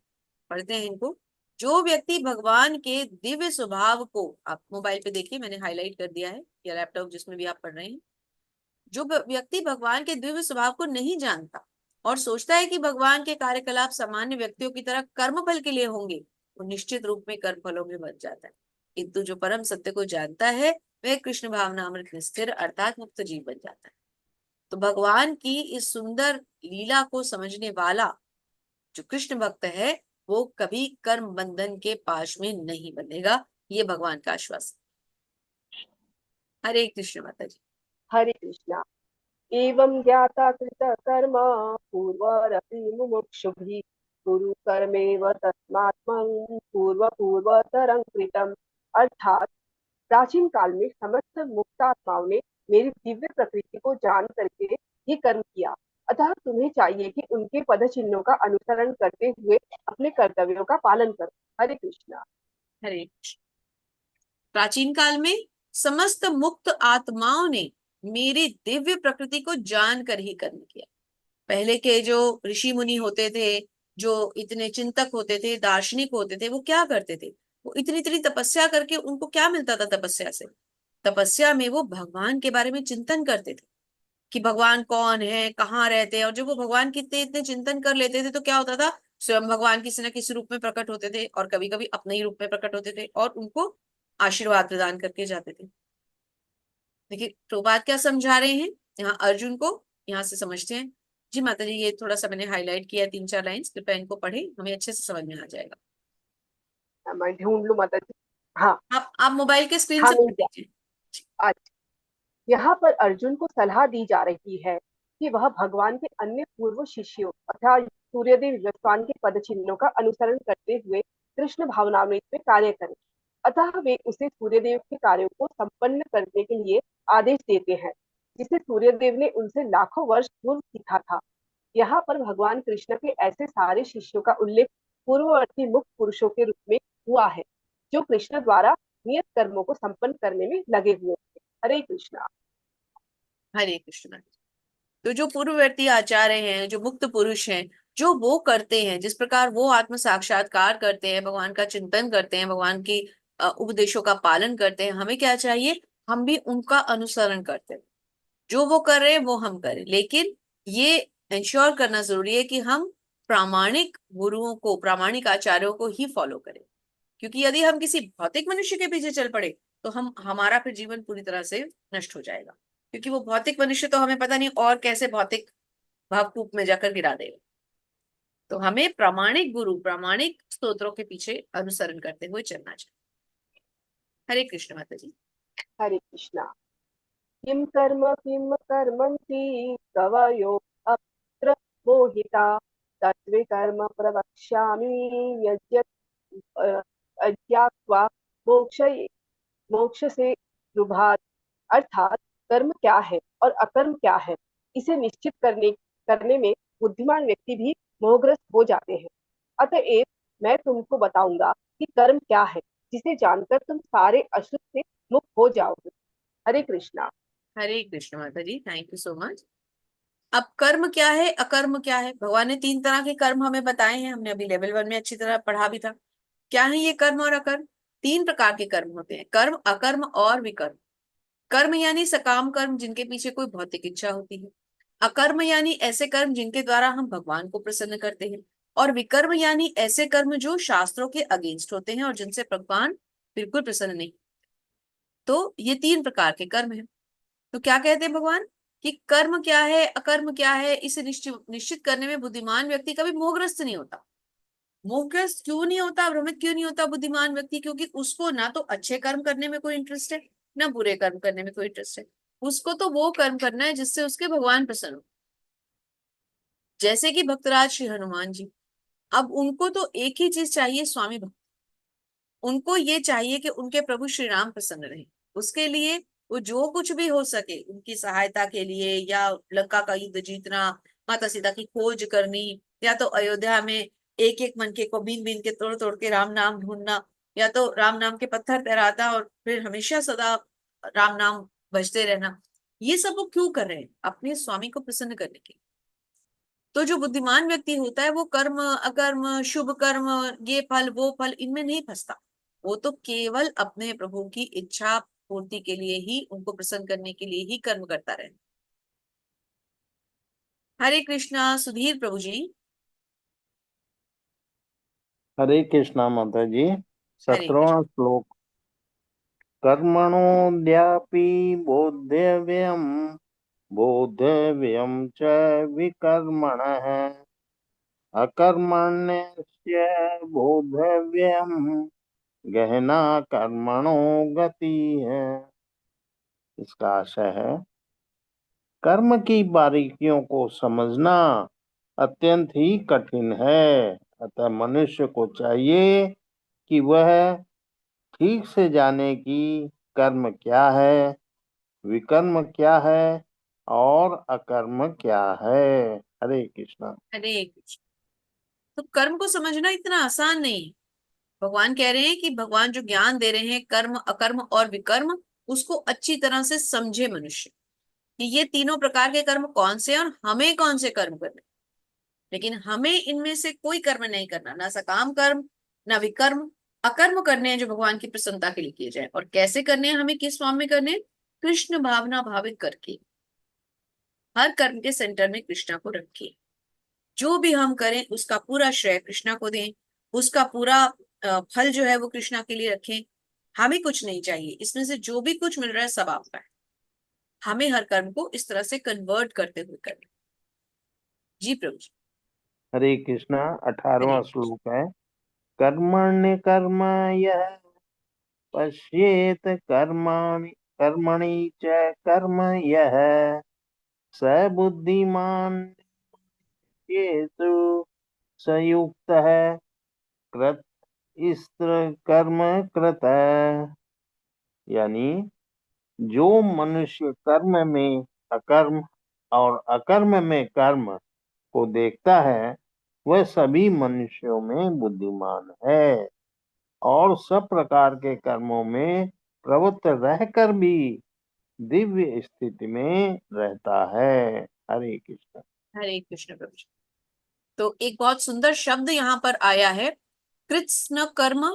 पढ़ते हैं इनको। जो व्यक्ति भगवान के दिव्य स्वभाव को, आप मोबाइल पे देखिए मैंने हाईलाइट कर दिया है, या लैपटॉप जिसमें भी आप पढ़ रहे हैं, जो व्यक्ति भगवान के दिव्य स्वभाव को नहीं जानता और सोचता है कि भगवान के कार्यकलाप सामान्य व्यक्तियों की तरह कर्म फल के लिए होंगे, वो निश्चित रूप में कर्म फलों में बच जाता है। किंतु जो परम सत्य को जानता है वह कृष्ण भावना अमृत में स्थिर अर्थात मुक्त जीव बन जाता है। तो भगवान की इस सुंदर लीला को समझने वाला जो कृष्ण भक्त है वो कभी कर्म बंधन के पाश में नहीं बंधेगा, ये भगवान का आश्वासन। हरे कृष्ण माता जी। हरे कृष्णा। एवं ज्ञाता कृत कर्म पूर्वरपि मुमुक्षुभिः कुरु कर्मेव तस्मात्मं पूर्व पूर्वतरं कृतम्। अर्थात प्राचीन काल में समस्त मुक्तात्माओं ने मेरी दिव्य प्रकृति को जान करके ही कर्म किया, अतः तुम्हें चाहिए कि उनके पद चिन्हों का अनुसरण करते हुए अपने कर्तव्यों का पालन करो। हरे कृष्णा। हरे कृष्ण। प्राचीन काल में समस्त मुक्त आत्माओं ने मेरी दिव्य प्रकृति को जानकर ही कर्म किया। पहले के जो ऋषि मुनि होते थे, जो इतने चिंतक होते थे, दार्शनिक होते थे, वो क्या करते थे, वो इतनी इतनी तपस्या करके उनको क्या मिलता था तपस्या से? तपस्या में वो भगवान के बारे में चिंतन करते थे कि भगवान कौन है, कहाँ रहते हैं। और जब वो भगवान के इतने इतने चिंतन कर लेते थे तो क्या होता था, स्वयं भगवान किसी न किसी रूप में प्रकट होते थे और कभी कभी अपने ही रूप में प्रकट होते थे और उनको आशीर्वाद प्रदान करके जाते थे। देखिए प्रभुपाद क्या समझा रहे हैं यहाँ अर्जुन को, यहाँ से समझते हैं। जी माता जी, ये थोड़ा सा मैंने हाईलाइट किया है, 3-4 लाइंस, कृपया इनको पढ़े, हमें अच्छे से समझ में आ जाएगा। मैं ढूंढ लूं माता जी। हाँ आप मोबाइल के स्क्रीन हाँ, से मिल पढ़ गया। लीजिए। अच्छा, यहाँ पर अर्जुन को सलाह दी जा रही है कि वह भगवान के अन्य पूर्व शिष्यों अर्थात सूर्यदेव विद्वान के पद चिन्हों का अनुसरण करते हुए कृष्ण भावनामृत में कार्य करें। अतः वे उसे सूर्यदेव के कार्यों को संपन्न करने के लिए आदेश देते हैं, जिसे सूर्यदेव ने उनसे लाखों वर्ष पूर्व सीखा था। यहाँ पर भगवान कृष्ण के ऐसे सारे शिष्यों का उल्लेख पूर्ववर्ती मुक्त पुरुषों के रूप में हुआ है, जो कृष्ण द्वारा नियत कर्मों को संपन्न करने में लगे हुए थे। हरे कृष्णा। हरे कृष्ण। तो जो पूर्ववर्ती आचार्य हैं, जो मुक्त पुरुष हैं, जो वो करते हैं, जिस प्रकार वो आत्म साक्षात्कार करते हैं, भगवान का चिंतन करते हैं, भगवान की उपदेशों का पालन करते हैं, हमें क्या चाहिए, हम भी उनका अनुसरण करते हैं। जो वो कर रहे हैं वो हम करें, लेकिन ये इंश्योर करना जरूरी है कि हम प्रामाणिक गुरुओं को, प्रामाणिक आचार्यों को ही फॉलो करें। क्योंकि यदि हम किसी भौतिक मनुष्य के पीछे चल पड़े तो हमारा फिर जीवन पूरी तरह से नष्ट हो जाएगा, क्योंकि वो भौतिक मनुष्य तो हमें पता नहीं और कैसे भौतिक भावकूप में जाकर गिरा देगा। तो हमें प्रामाणिक गुरु, प्रामाणिक स्तोत्रों के पीछे अनुसरण करते हुए चलना चाहिए। हरे कृष्ण माता जी। हरे कृष्णा। किम कर्मन्ति कवयो अत्र मोहिता तत्वे कर्म प्रवक्ष्यामि यज्ञ अज्ञात्वा मोक्ष मोक्ष से रुभात। अर्थात कर्म क्या है और अकर्म क्या है, इसे निश्चित करने में बुद्धिमान व्यक्ति भी मोहग्रस्त हो जाते हैं। अतएव मैं तुमको बताऊंगा कि कर्म क्या है, जिसे जानकर तुम सारे अशुभ से मुक्त हो जाओगे। हरे कृष्णा। हरे कृष्ण माता जी, थैंक यू सो मच। अब कर्म क्या है, अकर्म क्या है? भगवान ने 3 तरह के कर्म हमें बताए हैं, हमने अभी लेवल 1 में अच्छी तरह पढ़ा भी था। क्या है ये कर्म और अकर्म? 3 प्रकार के कर्म होते हैं, कर्म, अकर्म और विकर्म। कर्म यानी सकाम कर्म, जिनके पीछे कोई भौतिक इच्छा होती है। अकर्म यानी ऐसे कर्म जिनके द्वारा हम भगवान को प्रसन्न करते हैं। और विकर्म यानी ऐसे कर्म जो शास्त्रों के अगेंस्ट होते हैं और जिनसे भगवान बिल्कुल प्रसन्न नहीं। तो ये 3 प्रकार के कर्म है। तो क्या कहते हैं भगवान कि कर्म क्या है, अकर्म क्या है, इसे निश्चित करने में बुद्धिमान व्यक्ति कभी मोहग्रस्त नहीं होता। मोहग्रस्त क्यों नहीं होता, भ्रमित क्यों नहीं होता बुद्धिमान व्यक्ति? क्योंकि उसको ना तो अच्छे कर्म करने में कोई इंटरेस्ट है, ना बुरे कर्म करने में कोई इंटरेस्ट है। उसको तो वो कर्म करना है जिससे उसके भगवान प्रसन्न हो। जैसे कि भक्तराज श्री हनुमान जी, अब उनको तो एक ही चीज चाहिए, स्वामी भक्त। उनको ये चाहिए कि उनके प्रभु श्री राम प्रसन्न रहे। उसके लिए वो जो कुछ भी हो सके उनकी सहायता के लिए, या लंका का युद्ध जीतना, माता सीता की खोज करनी, या तो अयोध्या में एक एक मनके को बीन बीन के तोड़ तोड़ के राम नाम ढूंढना, या तो राम नाम के पत्थर तैराता और फिर हमेशा सदा राम नाम भजते रहना। ये सब वो क्यों कर रहे हैं? अपने स्वामी को प्रसन्न करने के लिए। तो जो बुद्धिमान व्यक्ति होता है वो कर्म अकर्म, शुभ कर्म, ये फल वो फल, इनमें नहीं फंसता। वो तो केवल अपने प्रभु की इच्छा पूर्ति के लिए ही, उनको प्रसन्न करने के लिए ही कर्म करता रहे। हरे कृष्णा। सुधीर प्रभु जी। हरे कृष्णा माता जी। हरे कृष्ण। 17वां श्लोक। कर्मणोऽद्यापि बोद्धव्यं च विकर्मणः अकर्मण्यस्य बोद्धव्यं गहना कर्मणो गति है। इसका आशय है, कर्म की बारीकियों को समझना अत्यंत ही कठिन है। अतः मनुष्य को चाहिए कि वह ठीक से जाने कि कर्म क्या है, विकर्म क्या है और अकर्म क्या है। हरे कृष्णा। हरे कृष्ण। तो कर्म को समझना इतना आसान नहीं है। भगवान कह रहे हैं कि भगवान जो ज्ञान दे रहे हैं कर्म अकर्म और विकर्म, उसको अच्छी तरह से समझे मनुष्य कि ये तीनों प्रकार के कर्म कौन से हैं और हमें कौन से कर्म करने। लेकिन हमें इनमें से कोई कर्म नहीं करना, ना सकाम कर्म ना विकर्म। अकर्म करने हैं जो भगवान की प्रसन्नता के लिए किए जाए। और कैसे करने हैं, हमें किस फॉर्म में करने हैं? कृष्ण भावना भावित करके। हर कर्म के सेंटर में कृष्णा को रखिए। जो भी हम करें उसका पूरा श्रेय कृष्णा को दें, उसका पूरा फल जो है वो कृष्णा के लिए रखें। हमें कुछ नहीं चाहिए, इसमें से जो भी कुछ मिल रहा है सब आपका है। हमें हर कर्म को इस तरह से कन्वर्ट करते हुए करना। जी प्रभु जी। हरे कृष्णा। हरे 18वां कृष्ण। श्लोक है। कर्मण्य कर्म यः पश्येत कर्मणि च कर्म यः स बुद्धिमान् येषु संयुक्तः कृत स्त्र कर्म कृत। यानी जो मनुष्य कर्म में अकर्म और अकर्म में कर्म को देखता है वह सभी मनुष्यों में बुद्धिमान है और सब प्रकार के कर्मों में प्रवृत्त रहकर भी दिव्य स्थिति में रहता है। हरे कृष्ण। हरे कृष्ण प्रभु जी। तो एक बहुत सुंदर शब्द यहाँ पर आया है, कृत्स्न कर्म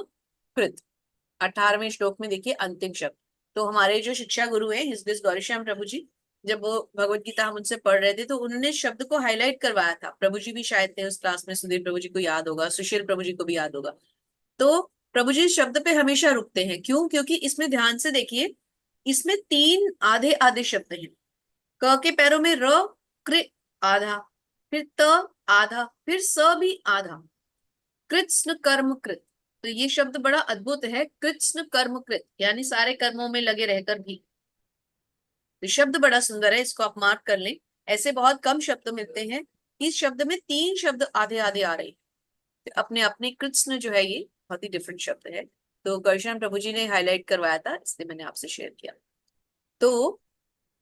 कृत। 18वें श्लोक में देखिए अंतिम शब्द। तो हमारे जो शिक्षा गुरु हैं हिसदिस गौरीश्याम प्रभु जी, जब वो भगवत गीता हम उनसे पढ़ रहे थे तो उन्होंने शब्द को हाईलाइट करवाया था। प्रभु जी भी शायद थे उस क्लास में, सुधीर प्रभु जी को याद होगा, सुशील प्रभु जी को भी याद होगा। तो प्रभु जी इस शब्द पे हमेशा रुकते हैं। क्यों? क्योंकि इसमें ध्यान से देखिए, इसमें 3 आधे आधे शब्द हैं। क के पैरों में र, कृ आधा, फिर त आधा, फिर स भी आधा। कृत्स्न कर्म कृत। तो ये शब्द बड़ा अद्भुत है, कृत्स्न कर्म कृत, यानी सारे कर्मों में लगे रहकर भी। तो शब्द बड़ा सुंदर है, इसको आप मार्क कर लें। ऐसे बहुत कम शब्द मिलते हैं। इस शब्द में 3 शब्द आधे आधे आ रहे हैं। तो अपने अपने कृत्स्न जो है ये बहुत ही डिफरेंट शब्द है। तो गौरीशंकर प्रभु जी ने हाईलाइट करवाया था, इसलिए मैंने आपसे शेयर किया। तो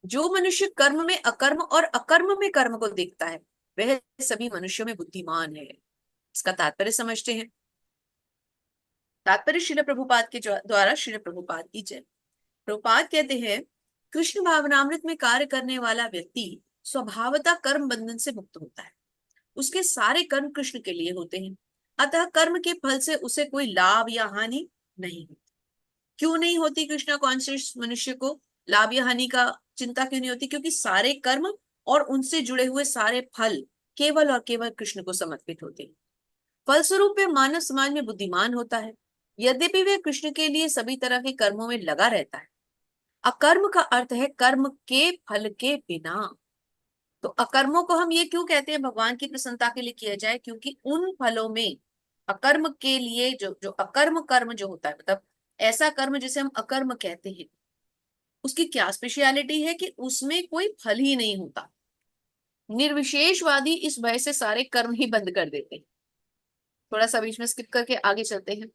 जो मनुष्य कर्म में अकर्म और अकर्म में कर्म को देखता है वह सभी मनुष्यों में बुद्धिमान है। इसका तात्पर्य समझते हैं। तात्पर्य श्रील प्रभुपाद के द्वारा, श्रील प्रभुपाद की जय। प्रभुपाद कहते हैं, कृष्ण भावनामृत में कार्य करने वाला व्यक्ति स्वभावतः कर्म बंधन से मुक्त होता है। उसके सारे कर्म कृष्ण के लिए होते हैं, अतः कर्म के फल से उसे कोई लाभ या हानि नहीं होती। क्यों नहीं होती? कृष्णा कॉन्शियस मनुष्य को लाभ या हानि का चिंता क्यों नहीं होती? क्योंकि सारे कर्म और उनसे जुड़े हुए सारे फल केवल और केवल कृष्ण को समर्पित होते हैं। फलस्वरूप वह मानव समाज में बुद्धिमान होता है। यद्यपि वे कृष्ण के लिए सभी तरह के कर्मों में लगा रहता है। अकर्म का अर्थ है कर्म के फल के बिना। तो अकर्मों को हम ये क्यों कहते हैं? भगवान की प्रसन्नता के लिए किया जाए, क्योंकि उन फलों में अकर्म के लिए जो जो अकर्म कर्म जो होता है, मतलब ऐसा कर्म जिसे हम अकर्म कहते हैं, उसकी क्या स्पेशलिटी है कि उसमें कोई फल ही नहीं होता। निर्विशेषवादी इस भय से सारे कर्म ही बंद कर देते हैं। थोड़ा सा बीच में स्किप करके आगे चलते हैं।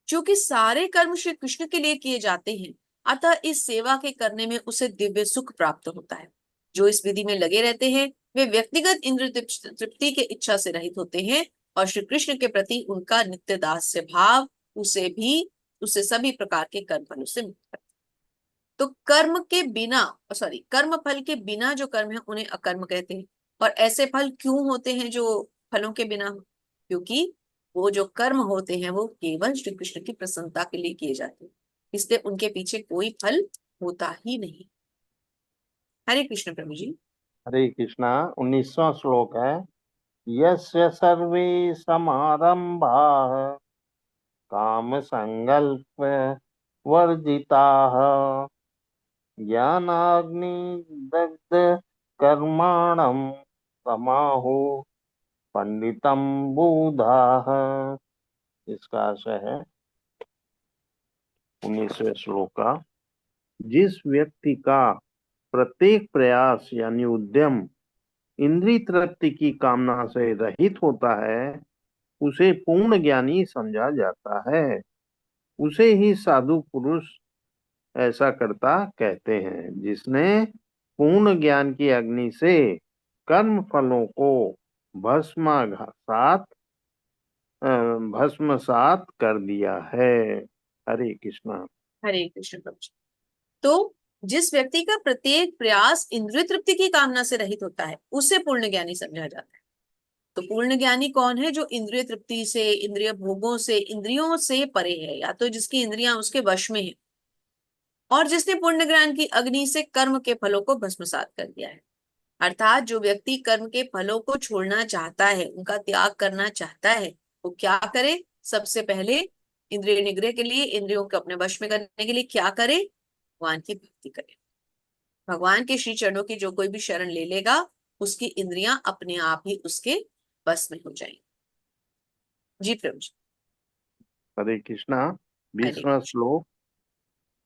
क्योंकि सारे कर्म श्री कृष्ण के लिए किए जाते हैं, अतः इस सेवा के करने में उसे दिव्य सुख प्राप्त होता है। जो इस विधि में लगे रहते हैं वे व्यक्तिगत इंद्र तृप्ति के इच्छा से रहित होते हैं और श्री कृष्ण के प्रति उनका नित्य दास्य भाव उसे सभी प्रकार के कर्म फलों से मुक्त करता है। तो कर्म के बिना, सॉरी, कर्म फल के बिना जो कर्म है उन्हें अकर्म कहते हैं। और ऐसे फल क्यों होते हैं जो फलों के बिना हो? क्योंकि वो जो कर्म होते हैं वो केवल श्री कृष्ण की प्रसन्नता के लिए किए जाते हैं, इसलिए उनके पीछे कोई फल होता ही नहीं। हरे कृष्ण प्रभु जी। हरे कृष्णा। 19वां श्लोक है, यस्य सर्वे समारंभाः काम संकल्प वर्जिताः ज्ञानाग्निदग्ध कर्माणं तमाहु पंडितम बुधाः। इसका आशय है 19वें श्लोक का, जिस व्यक्ति का प्रत्येक प्रयास यानी उद्यम इंद्रिय तृप्ति की कामना से रहित होता है उसे पूर्ण ज्ञानी समझा जाता है। उसे ही साधु पुरुष ऐसा करता कहते हैं, जिसने पूर्ण ज्ञान की अग्नि से कर्म फलों को भस्माघात भस्मसात कर दिया है। हरे कृष्णा। हरे कृष्ण प्रभु जी। तो जिस व्यक्ति का प्रत्येक प्रयास इंद्रिय तृप्ति की कामना से रहित होता है उसे पूर्ण ज्ञानी समझा जाता है। तो पूर्ण ज्ञानी कौन है? जो इंद्रिय तृप्ति से, इंद्रिय भोगों से, इंद्रियों से परे है, या तो जिसकी इंद्रियां उसके वश में है और जिसने पूर्ण ज्ञान की अग्नि से कर्म के फलों को भस्मसात कर दिया है। अर्थात जो व्यक्ति कर्म के फलों को छोड़ना चाहता है, उनका त्याग करना चाहता है, वो क्या करे? सबसे पहले इंद्रिय निग्रह के लिए, इंद्रियों को अपने वश में करने के लिए क्या करे? भगवान की भक्ति करे। भगवान के श्री चरणों की जो कोई भी शरण ले लेगा उसकी इंद्रियां अपने आप ही उसके बस में हो जाएंगी। जी प्रभु जी। हरे कृष्णा। हरे 20वां कृष्ण। श्लोक,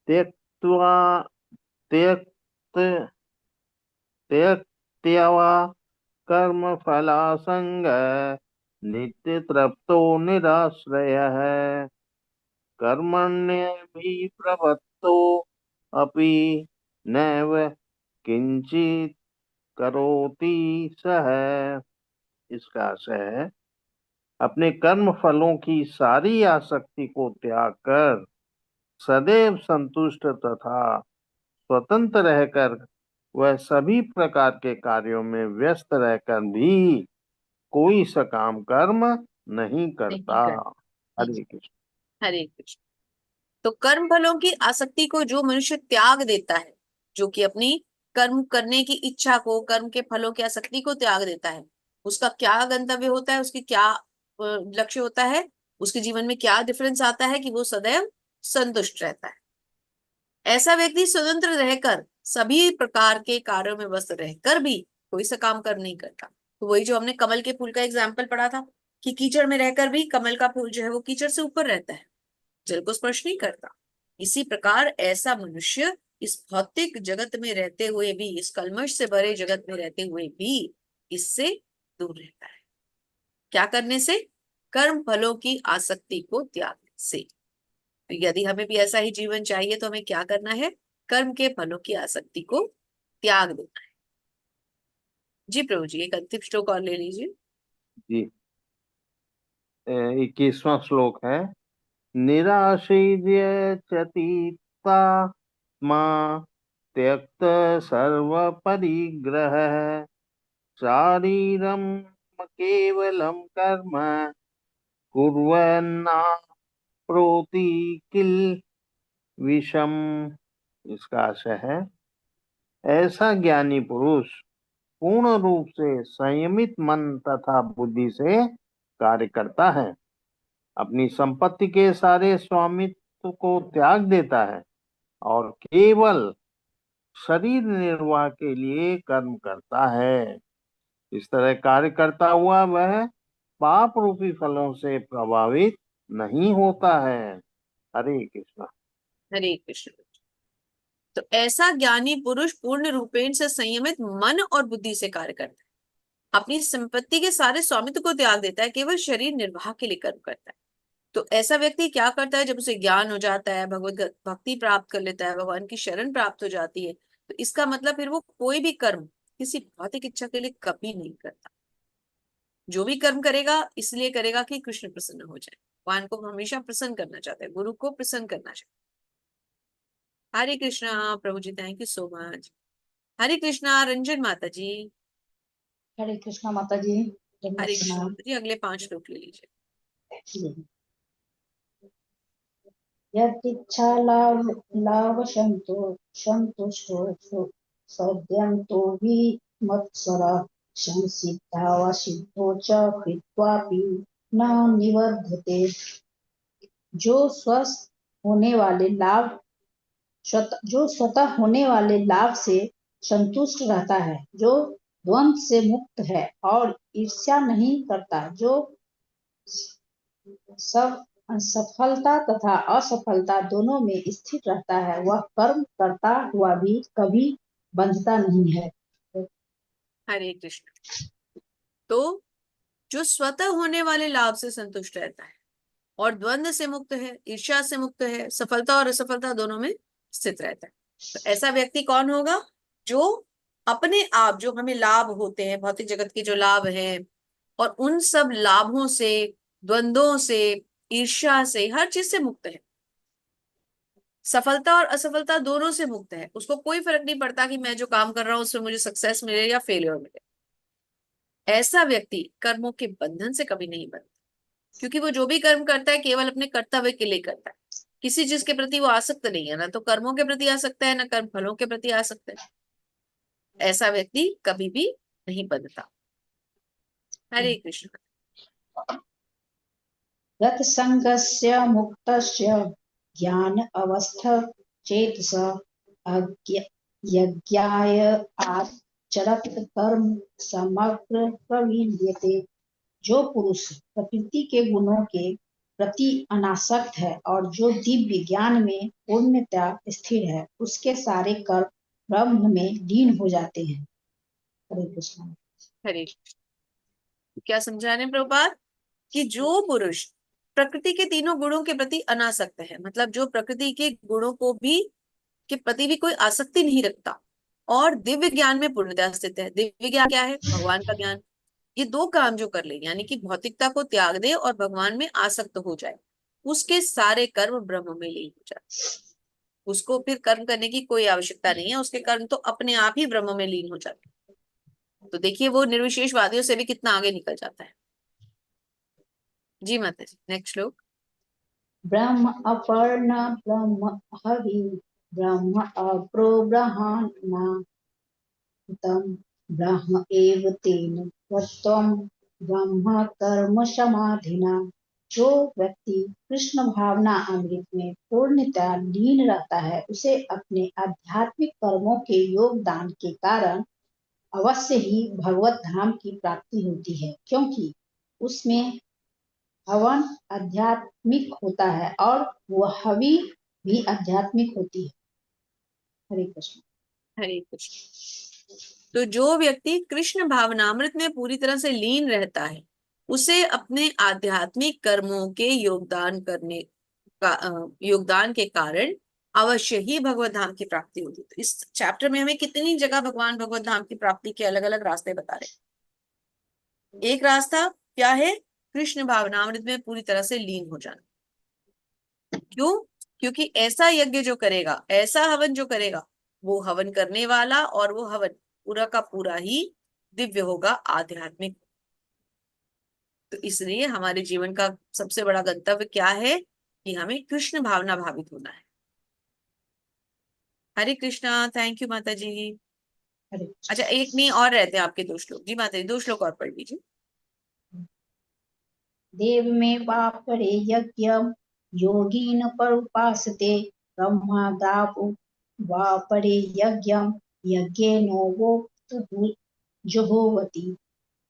त्यक्त्वा त्यक्त त्यक्त्वा कर्म फलासंग नित्य तृप्तो निराश्रयः कर्मण्यभिप्रवृत्तो अपि नैव किंचित करोति सः। इसका आशय है, अपने कर्म फलों की सारी आसक्ति को त्याग कर सदैव संतुष्ट तथा स्वतंत्र रहकर वह सभी प्रकार के कार्यों में व्यस्त रहकर भी कोई सकाम कर्म नहीं करता। नहीं कर। हरे कृष्ण। हरे कृष्ण। तो कर्म फलों की आसक्ति को जो मनुष्य त्याग देता है, जो कि अपनी कर्म करने की इच्छा को, कर्म के फलों की आसक्ति को त्याग देता है, उसका क्या गंतव्य होता है? उसकी क्या लक्ष्य होता है? उसके जीवन में क्या डिफरेंस आता है कि वो सदैव संतुष्ट रहता है। ऐसा व्यक्ति स्वतंत्र रहकर सभी प्रकार के कार्यों में व्यस्त रहकर भी कोई सा काम कर नहीं करता। तो वही जो हमने कमल के फूल का एग्जाम्पल पढ़ा था कि कीचड़ में रहकर भी कमल का फूल जो है वो कीचड़ से ऊपर रहता है, जल को स्पर्श नहीं करता। इसी प्रकार ऐसा मनुष्य इस भौतिक जगत में रहते हुए भी, इस कल्मश से भरे जगत में रहते हुए भी इससे दूर रहता है। क्या करने से? कर्म फलों की आसक्ति को त्यागने से। तो यदि हमें भी ऐसा ही जीवन चाहिए तो हमें क्या करना है? कर्म के फलों की आसक्ति को त्याग देना है। जी प्रभु जी, एक अंतिम श्लोक और ले लीजिए। जी। 21वां श्लोक है, निराशीर्य चतीता मां त्यक्त सर्व परिग्रह शारीरम केवलम कर्म कुर्वन्ना प्रोति किल विषम। इसका आशय है, ऐसा ज्ञानी पुरुष पूर्ण रूप से संयमित मन तथा बुद्धि से कार्य करता है अपनी संपत्ति के सारे स्वामित्व को त्याग देता है और केवल शरीर निर्वाह के लिए कर्म करता है। इस तरह कार्य करता हुआ वह पाप रूपी फलों से प्रभावित नहीं होता है। हरे कृष्णा। हरे कृष्ण। तो ऐसा ज्ञानी पुरुष पूर्ण रूपेण से संयमित मन और बुद्धि से कार्य करता है, अपनी संपत्ति के सारे स्वामित्व को त्याग देता है, केवल शरीर निर्वाह के लिए कर्म करता है। तो ऐसा व्यक्ति क्या करता है, जब उसे ज्ञान हो जाता है, भगवत भक्ति प्राप्त कर लेता है, भगवान की शरण प्राप्त हो जाती है, तो इसका मतलब फिर वो कोई भी कर्म किसी भौतिक इच्छा के लिए कभी नहीं करता। जो भी कर्म करेगा इसलिए करेगा कि कृष्ण प्रसन्न हो जाए। भगवान को हमेशा प्रसन्न करना चाहता है, गुरु को प्रसन्न करना चाहता है। हरे कृष्णा प्रभु जी, थैंक यू सो मच। हरे कृष्णा रंजन माता जी। हरे कृष्णा माता जी। हरे कृष्णा माता जी, अगले 5 श्लोक ले लीजिए। यदिच्छा लाभ संतुष्टो सद्यन्तो विमत्सरः संसिद्धा वा सिद्धो च कृत्वापि न निवर्धते। जो स्वतः होने वाले लाभ से संतुष्ट रहता है, जो द्वंद से मुक्त है और ईर्ष्या नहीं करता, जो सब सफलता तथा असफलता दोनों में स्थित रहता है, वह कर्म करता हुआ भी कभी बंधता नहीं है। हरे कृष्ण। तो जो स्वतः होने वाले लाभ से संतुष्ट रहता है और द्वंद से मुक्त है, ईर्ष्या से मुक्त है, सफलता और असफलता दोनों में स्थित रहता है, तो ऐसा व्यक्ति कौन होगा, जो अपने आप, जो हमें लाभ होते हैं भौतिक जगत के जो लाभ हैं, और उन सब लाभों से, द्वंद्वों से, ईर्ष्या से, हर चीज से मुक्त है, सफलता और असफलता दोनों से मुक्त है। उसको कोई फर्क नहीं पड़ता कि मैं जो काम कर रहा हूं उसमें मुझे सक्सेस मिले या फेलियर मिले। ऐसा व्यक्ति कर्मों के बंधन से कभी नहीं बनता, क्योंकि वो जो भी कर्म करता है केवल अपने कर्तव्य के लिए करता है, किसी चीज के प्रति वो आसक्त नहीं है, ना तो कर्मों के प्रति आसक्त है, ना कर्म फलों के प्रति आसक्त है। ऐसा व्यक्ति कभी भी नहीं बनता। हरे कृष्ण। रत संगस्य मुक्तस्य ज्ञान अवस्थ चेतस यज्ञाय आचरत कर्म समग्र प्रविलीयते। जो पुरुष प्रकृति के गुणों के प्रति अनासक्त है और जो दिव्य ज्ञान में पूर्णतया स्थिर है, उसके सारे कर्म ब्रह्म में लीन हो जाते हैं। हरे कृष्ण। हरे कृष्ण। क्या समझा रहे हैं प्रभुपाद, कि जो पुरुष प्रकृति के तीनों गुणों के प्रति अनासक्त है, मतलब जो प्रकृति के गुणों को भी के प्रति भी कोई आसक्ति नहीं रखता, और दिव्य ज्ञान में पूर्णतया स्थित है। दिव्य ज्ञान क्या है, भगवान का ज्ञान। ये दो काम जो कर ले, यानी कि भौतिकता को त्याग दे और भगवान में आसक्त हो जाए, उसके सारे कर्म ब्रह्म में लीन हो जाए। उसको फिर कर्म करने की कोई आवश्यकता नहीं है, उसके कर्म तो अपने आप ही ब्रह्म में लीन हो जाते हैं। तो देखिए वो निर्विशेषवादियों से भी कितना आगे निकल जाता है। जी माता जी, नेक्स्ट श्लोक। ब्रह्म अपर्ण ब्रह्म हवि ब्रह्म अपरो ब्रह्मणा तम ब्रह्म एव तेन तत्त्वं ब्रह्म कर्म समाधिना। जो व्यक्ति कृष्ण भावना अमृत में पूर्णतः लीन रहता है, उसे अपने आध्यात्मिक कर्मों के योगदान के कारण अवश्य ही भगवत धाम की प्राप्ति होती है, क्योंकि उसमें हवन आध्यात्मिक होता है और वह हवि भी आध्यात्मिक होती है। हरे कृष्ण। हरे कृष्ण। तो जो व्यक्ति कृष्ण भावनामृत में पूरी तरह से लीन रहता है, उसे अपने आध्यात्मिक कर्मों के योगदान के कारण अवश्य ही भगवत धाम की प्राप्ति होती है। तो इस चैप्टर में हमें कितनी जगह भगवान भगवत धाम की प्राप्ति के अलग अलग रास्ते बता रहे हैं। एक रास्ता क्या है, कृष्ण भावनामृत में पूरी तरह से लीन हो जाना। क्यों? क्योंकि ऐसा यज्ञ जो करेगा, ऐसा हवन जो करेगा, वो हवन करने वाला और वो हवन पूरा का पूरा ही दिव्य होगा, आध्यात्मिक। तो इसलिए हमारे जीवन का सबसे बड़ा गंतव्य क्या है, कि हमें कृष्ण भावना भावित होना है। हरे कृष्णा, थैंक यू माता जी। हरे कृष्ण। अच्छा, एक नहीं और रहते हैं आपके 2 श्लोक। जी माता जी, 2 श्लोक और पढ़ लीजिए। देव में वा परे यज्ञम योगीन पर उपासते ब्रह्मादाप वा परे यज्ञम यज्ञेनो वो जुहोवति।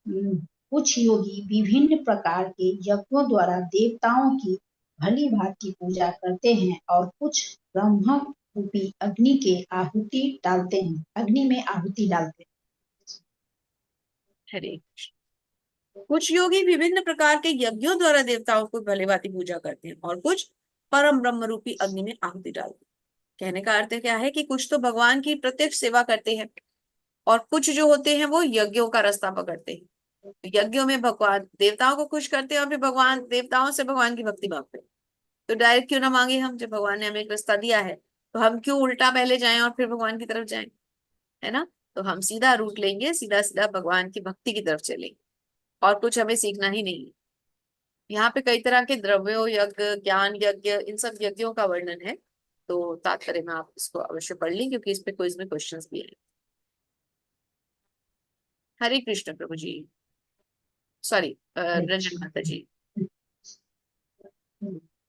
कुछ योगी विभिन्न प्रकार के यज्ञों द्वारा देवताओं की भली भांति पूजा करते हैं और कुछ ब्रह्म रूपी अग्नि के आहुति डालते हैं, अग्नि में आहुति डालते हैं। हरे कृष्ण। कुछ योगी विभिन्न प्रकार के यज्ञों द्वारा देवताओं को भली भांति पूजा करते हैं और कुछ परम ब्रह्म रूपी अग्नि में आहुति डालते हैं। कहने का अर्थ क्या है कि कुछ तो भगवान की प्रत्यक्ष सेवा करते हैं और कुछ जो होते हैं वो यज्ञों का रास्ता पकड़ते हैं। यज्ञों में भगवान देवताओं को खुश करते हैं और फिर भगवान देवताओं से भगवान की भक्ति मांगते हैं। तो डायरेक्ट क्यों ना मांगे हम, जब भगवान ने हमें एक रास्ता दिया है तो हम क्यों उल्टा पहले जाएं और फिर भगवान की तरफ जाएं, है ना। तो हम सीधा रूट लेंगे, सीधा सीधा भगवान की भक्ति की तरफ चलेंगे और कुछ हमें सीखना ही नहीं है। यहाँ पे कई तरह के द्रव्यों यज्ञ, ज्ञान यज्ञ, इन सब यज्ञों का वर्णन है, तो तात्पर्य में आप इसको अवश्य पढ़ लें क्योंकि इस पे क्विज में क्वेश्चंस भी है। हरे कृष्ण प्रभु जी, सॉरी रंजन माता जी।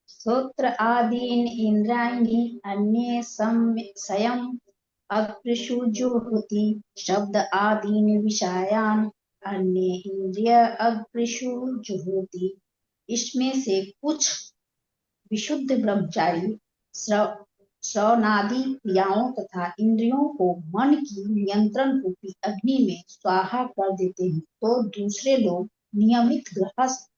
श्रोत्र आदीन इंद्रियाणि अन्ये संयम अग्निषुजुहुति शब्द आदीन विषयान अन्य इंद्रिय अग्निषुजुहुति। इसमें से कुछ विशुद्ध ब्रह्मचारी श्रवणादि क्रियाओं तथा इंद्रियों को मन की नियंत्रण रूपी अग्नि में स्वाहा कर देते हैं, तो दूसरे लोग नियमित गृहस्थ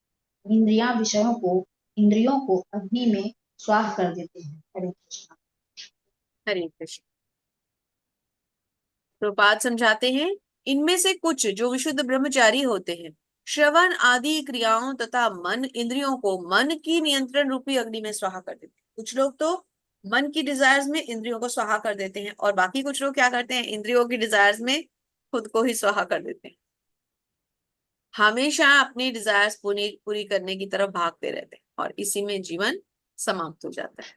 इंद्रियों को अग्नि में स्वाह कर देते हैं। हरे कृष्ण। हरे कृष्ण। प्रभुपाद समझाते हैं, इनमें से कुछ जो विशुद्ध ब्रह्मचारी होते हैं श्रवण आदि क्रियाओं तथा मन इंद्रियों को मन की नियंत्रण रूपी अग्नि में स्वाहा कर देते हैं। कुछ लोग तो मन की डिजायर्स में इंद्रियों को स्वाहा कर देते हैं और बाकी कुछ लोग क्या करते हैं, इंद्रियों की डिजायर्स में खुद को ही स्वाहा कर देते हैं। हमेशा अपनी डिजायर्स पूरी करने की तरफ भागते रहते हैं और इसी में जीवन समाप्त हो जाता है।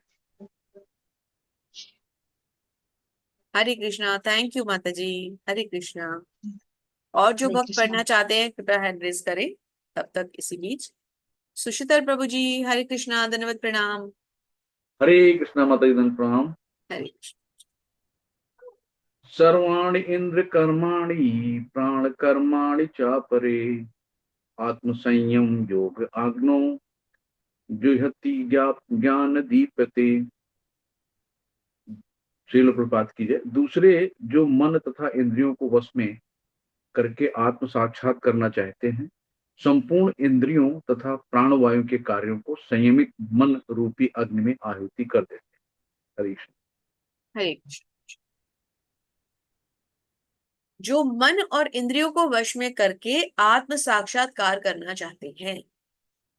हरे कृष्णा। थैंक यू माता जी। हरे कृष्णा। और जो भक्त पढ़ना चाहते हैं कृपया हैंड रेज करें। तब तक इसी बीच सुशीतल प्रभु जी, हरे कृष्णा, धन्यवाद, प्रणाम। हरे कृष्णा माता जी, धन्यवाद प्रणाम। हरे कृष्ण। सर्वाणि इंद्र कर्माणि प्राण कर्माणि चापरे आत्म संयम योग आग्नो जुहति ज्ञान दीपते। श्रील प्रपात कीजिए। दूसरे जो मन तथा इंद्रियों को वश में करके आत्म साक्षात करना चाहते हैं, संपूर्ण इंद्रियों तथा प्राणवायु के कार्यों को संयमित मन रूपी अग्नि में आहुति कर देते हैं। हरे कृष्ण। हरे कृष्ण। जो मन और इंद्रियों को वश में करके आत्म साक्षात्कार करना चाहते हैं,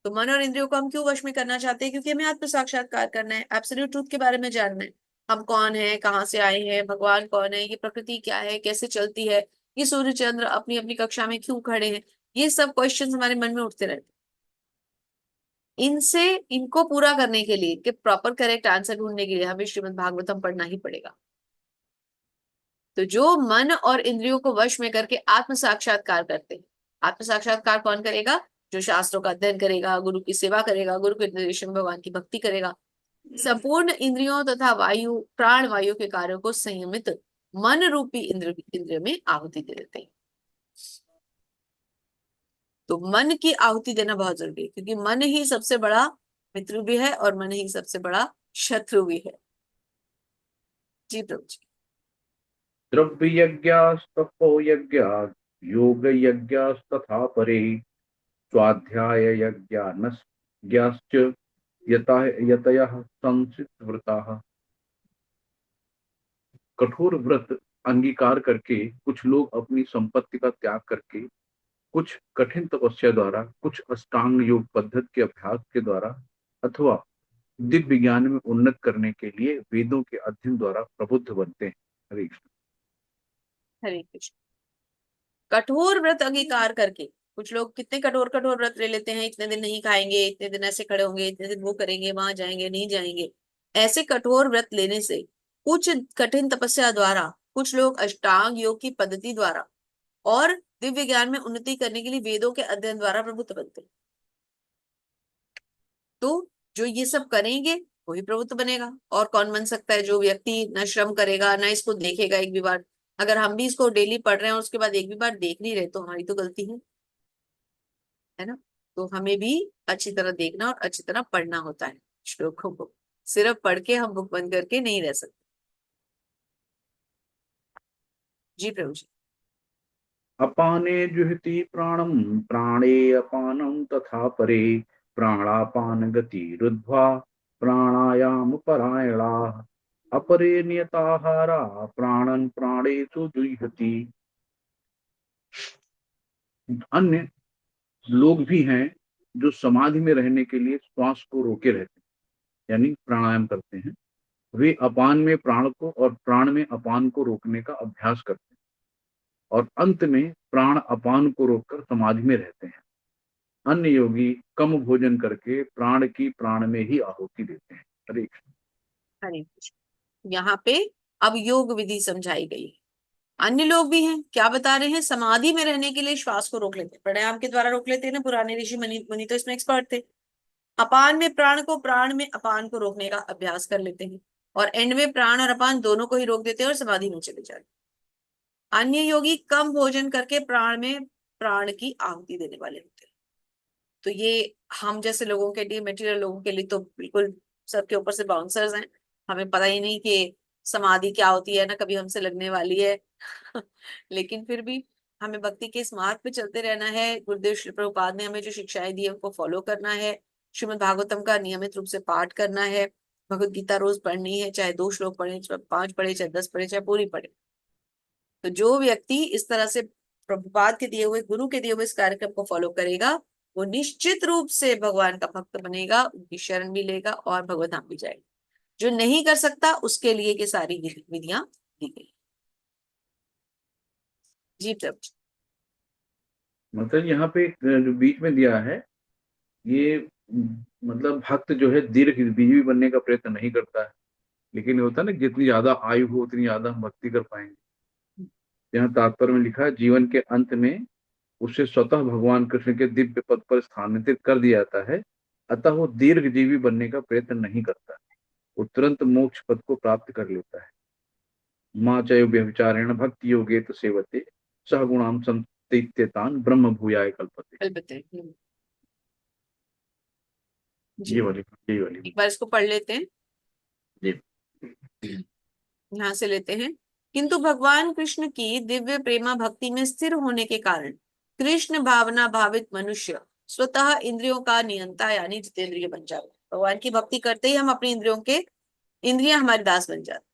तो मन और इंद्रियों को हम क्यों वश में करना चाहते हैं? क्योंकि हमें आत्म साक्षात्कार करना है, एब्सोल्यूट ट्रूथ के बारे में जानना है। हम कौन है, कहाँ से आए हैं, भगवान कौन है, ये प्रकृति क्या है, कैसे चलती है, ये सूर्य चंद्र अपनी अपनी कक्षा में क्यों खड़े हैं, ये सब क्वेश्चंस हमारे मन में उठते रहते हैं। इनको पूरा करने के लिए, कि प्रॉपर करेक्ट आंसर ढूंढने के लिए हमें श्रीमद् भागवतम पढ़ना ही पड़ेगा। तो जो मन और इंद्रियों को वश में करके आत्म साक्षात्कार करते हैं, आत्म साक्षात्कार कौन करेगा? जो शास्त्रों का अध्ययन करेगा, गुरु की सेवा करेगा, गुरु के निर्देश में भगवान की भक्ति करेगा, संपूर्ण इंद्रियों तथा वायु प्राण वायु के कार्यों को संयमित मन रूपी इंद्रिय में आहुति दे देते हैं। तो मन की आहुति देना बहुत जरूरी है, क्योंकि मन ही सबसे बड़ा मित्र भी है और मन ही सबसे बड़ा शत्रु भी है। जी प्रभु जी। द्रव्य यज्ञास्तपो यज्ञात् योग यज्ञास्तथा परे स्वाध्याय यज्ञाश्च यतयः संसितव्रताः। कठोर व्रत अंगीकार करके कुछ लोग अपनी संपत्ति का त्याग करके, कुछ कठिन तपस्या द्वारा, कुछ अष्टांग योग पद्धति के अभ्यास के द्वारा अथवा दिव्य ज्ञान में उन्नत करने के लिए वेदों के अध्ययन द्वारा प्रबुद्ध बनते हैं। हरे कृष्ण। हरे कृष्ण। कठोर व्रत अंगीकार करके कुछ लोग कितने कठोर कठोर व्रत ले लेते हैं, इतने दिन नहीं खाएंगे, इतने दिन ऐसे खड़े होंगे, इतने दिन वो करेंगे, वहां जाएंगे, नहीं जाएंगे। ऐसे कठोर व्रत लेने से, कुछ कठिन तपस्या द्वारा, कुछ लोग अष्टांग योग की पद्धति द्वारा और दिव्य ज्ञान में उन्नति करने के लिए वेदों के अध्ययन द्वारा प्रबुद्ध बनते हैं। तो जो ये सब करेंगे वही प्रभुत्व बनेगा। और कौन बन सकता है? जो व्यक्ति न श्रम करेगा, न इसको देखेगा एक भी बार। अगर हम भी इसको डेली पढ़ रहे हैं और उसके बाद एक भी बार देख नहीं रहे, तो हमारी तो गलती है ना। तो हमें भी अच्छी तरह देखना और अच्छी तरह पढ़ना होता है श्लोकों को। सिर्फ पढ़ के हम बुक बंद करके नहीं रह सकते। जी प्रभु जी। अपाने जुहति प्राणम प्राणे अपानम तथा परे प्राणापान गतिरुद्ध्वा प्राणायाम परायणा अपरे नियताहारा प्राणन प्राणेषु जुह्यति। अन्य लोग भी हैं जो समाधि में रहने के लिए श्वास को रोके रहते हैं, यानी प्राणायाम करते हैं। वे अपान में प्राण को और प्राण में अपान को रोकने का अभ्यास करते हैं और अंत में प्राण अपान को रोककर समाधि में रहते हैं। अन्य योगी कम भोजन करके प्राण की प्राण में ही आहुति देते हैं। हरे कृष्ण। हरे कृष्ण। यहाँ पे अब योग विधि समझाई गई है। अन्य लोग भी हैं, क्या बता रहे हैं? समाधि में रहने के लिए श्वास को रोक लेते हैं, प्राणायाम के द्वारा रोक लेते हैं ना। पुराने ऋषि मुनि तो इसमें एक्सपर्ट थे। अपान में प्राण को, प्राण में अपान को रोकने का अभ्यास कर लेते हैं, और एंड में प्राण और अपान दोनों को ही रोक देते हैं और समाधि में चले जाते हैं। अन्य योगी कम भोजन करके प्राण में प्राण की आहुति देने वाले होते हैं। तो ये हम जैसे लोगों के लिए, मेटीरियल लोगों के लिए तो बिल्कुल सबके ऊपर से बाउंसर्स हैं। हमें पता ही नहीं कि समाधि क्या होती है, ना कभी हमसे लगने वाली है। लेकिन फिर भी हमें भक्ति के इस मार्ग पे चलते रहना है। गुरुदेव श्री प्रभुपाद ने हमें जो शिक्षाएं दी है उनको फॉलो करना है। श्रीमद् भागवतम का नियमित रूप से पाठ करना है। भगवत गीता रोज पढ़नी है, चाहे 2 श्लोक पढ़े, चाहे 5 पढ़े, चाहे 10 पढ़े, चाहे पूरी पढ़े। तो जो व्यक्ति इस तरह से प्रभुपाद के दिए हुए, गुरु के दिए हुए इस कार्यक्रम को फॉलो करेगा, वो निश्चित रूप से भगवान का भक्त बनेगा, उनकी शरण भी लेगा और भगवत धाम भी जाएगा। जो नहीं कर सकता उसके लिए ये सारी विधियां दी गई। जी प्रभु। मतलब यहाँ पे जो बीच में दिया है, ये मतलब भक्त जो है दीर्घजीवी बनने का प्रयत्न नहीं करता है, लेकिन होता है ना, जितनी ज्यादा आयु हो उतनी ज्यादा हम भक्ति कर पाएंगे। यहाँ तात्पर्य में लिखा है, जीवन के अंत में उसे स्वतः भगवान कृष्ण के दिव्य पद पर स्थानांतरित कर दिया जाता है, अतः वो दीर्घजीवी बनने का प्रयत्न नहीं करता, वो तुरंत मोक्ष पद को प्राप्त कर लेता है। माँ चयो व्यभिचारेण भक्ति योगे तो सेवते सह गुणाम संतीत्यतान ब्रह्म भूयाय कल्पते। जी, ये वाली एक बार इसको पढ़ लेते हैं। जी। यहाँ से लेते हैं। किंतु भगवान कृष्ण की दिव्य प्रेमा भक्ति में स्थिर होने के कारण कृष्ण भावना भावित मनुष्य स्वतः इंद्रियों का नियंता यानी जितेंद्रिय बन जाता। भगवान की भक्ति करते ही हम अपनी इंद्रियां हमारी दास बन जाती।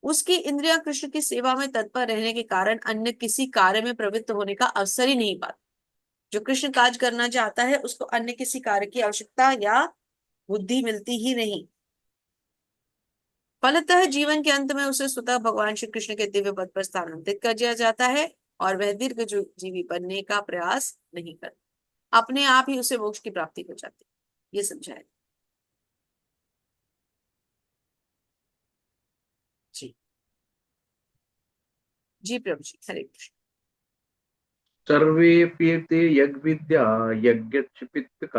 उसकी इंद्रियां कृष्ण की सेवा में तत्पर रहने के कारण अन्य किसी कार्य में प्रवृत्त होने का अवसर ही नहीं पाता। जो कृष्ण काज करना चाहता है उसको अन्य किसी कार्य की आवश्यकता या बुद्धि मिलती ही नहीं। फलतः जीवन के अंत में उसे स्वतः भगवान श्री कृष्ण के दिव्य पद पर स्थानांतरित कर दिया जाता है और वह दीर्घ जीवी बनने का प्रयास नहीं करता, अपने आप ही उसे मोक्ष की प्राप्ति हो जाती है। ये समझाया जी। जी प्रभु जी। हरे कृष्ण। सर्वे पीते यज्ञ विद्या यज्ञपित्त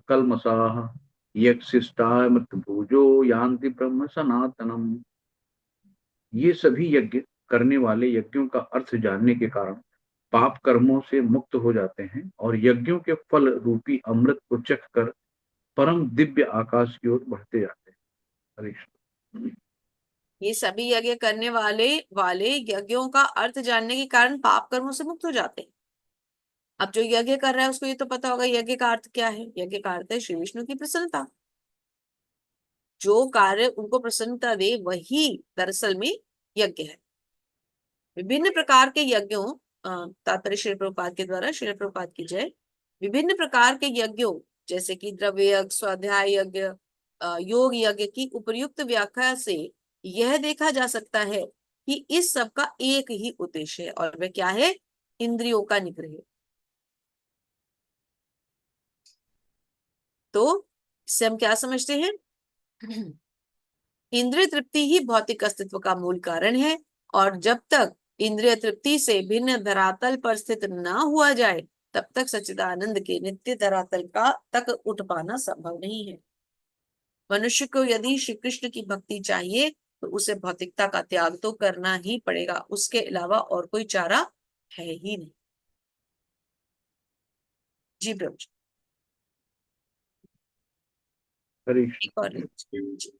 कल्मषाः यज्ञशिष्टामृत भुजो यान्ति ब्रह्म सनातनम। ये सभी यज्ञ करने वाले यज्ञों का अर्थ जानने के कारण पाप कर्मों से मुक्त हो जाते हैं और यज्ञों के फल रूपी अमृत को चख कर परम दिव्य आकाश की ओर बढ़ते जाते हैं। हरे कृष्ण। ये सभी यज्ञ करने वाले यज्ञों का अर्थ जानने के कारण पाप कर्मों से मुक्त हो जाते हैं। अब जो यज्ञ कर रहा है उसको ये तो पता होगा यज्ञ का अर्थ क्या है। यज्ञ का अर्थ है श्री विष्णु की प्रसन्नता। जो कार्य उनको प्रसन्नता दे वही दरअसल में यज्ञ है। विभिन्न प्रकार के यज्ञों, तात्पर्य श्री प्रभुपाद के द्वारा, श्री प्रभुपाद की जय। विभिन्न प्रकार के यज्ञों जैसे कि द्रव्य यज्ञ, स्वाध्याय यज्ञ, योग यज्ञ की उपर्युक्त व्याख्या से यह देखा जा सकता है कि इस सब का एक ही उद्देश्य है, और वह क्या है? इंद्रियों का निग्रह। तो इससे हम क्या समझते हैं? इंद्रिय तृप्ति ही भौतिक अस्तित्व का मूल कारण है, और जब तक इंद्रिय तृप्ति से भिन्न धरातल पर स्थित न हुआ जाए तब तक सच्चिदानंद के नित्य धरातल का तक उठ पाना संभव नहीं है। मनुष्य को यदि श्री कृष्ण की भक्ति चाहिए तो उसे भौतिकता का त्याग तो करना ही पड़ेगा, उसके अलावा और कोई चारा है ही नहीं। जी प्रभु जी। हरे एक और जी।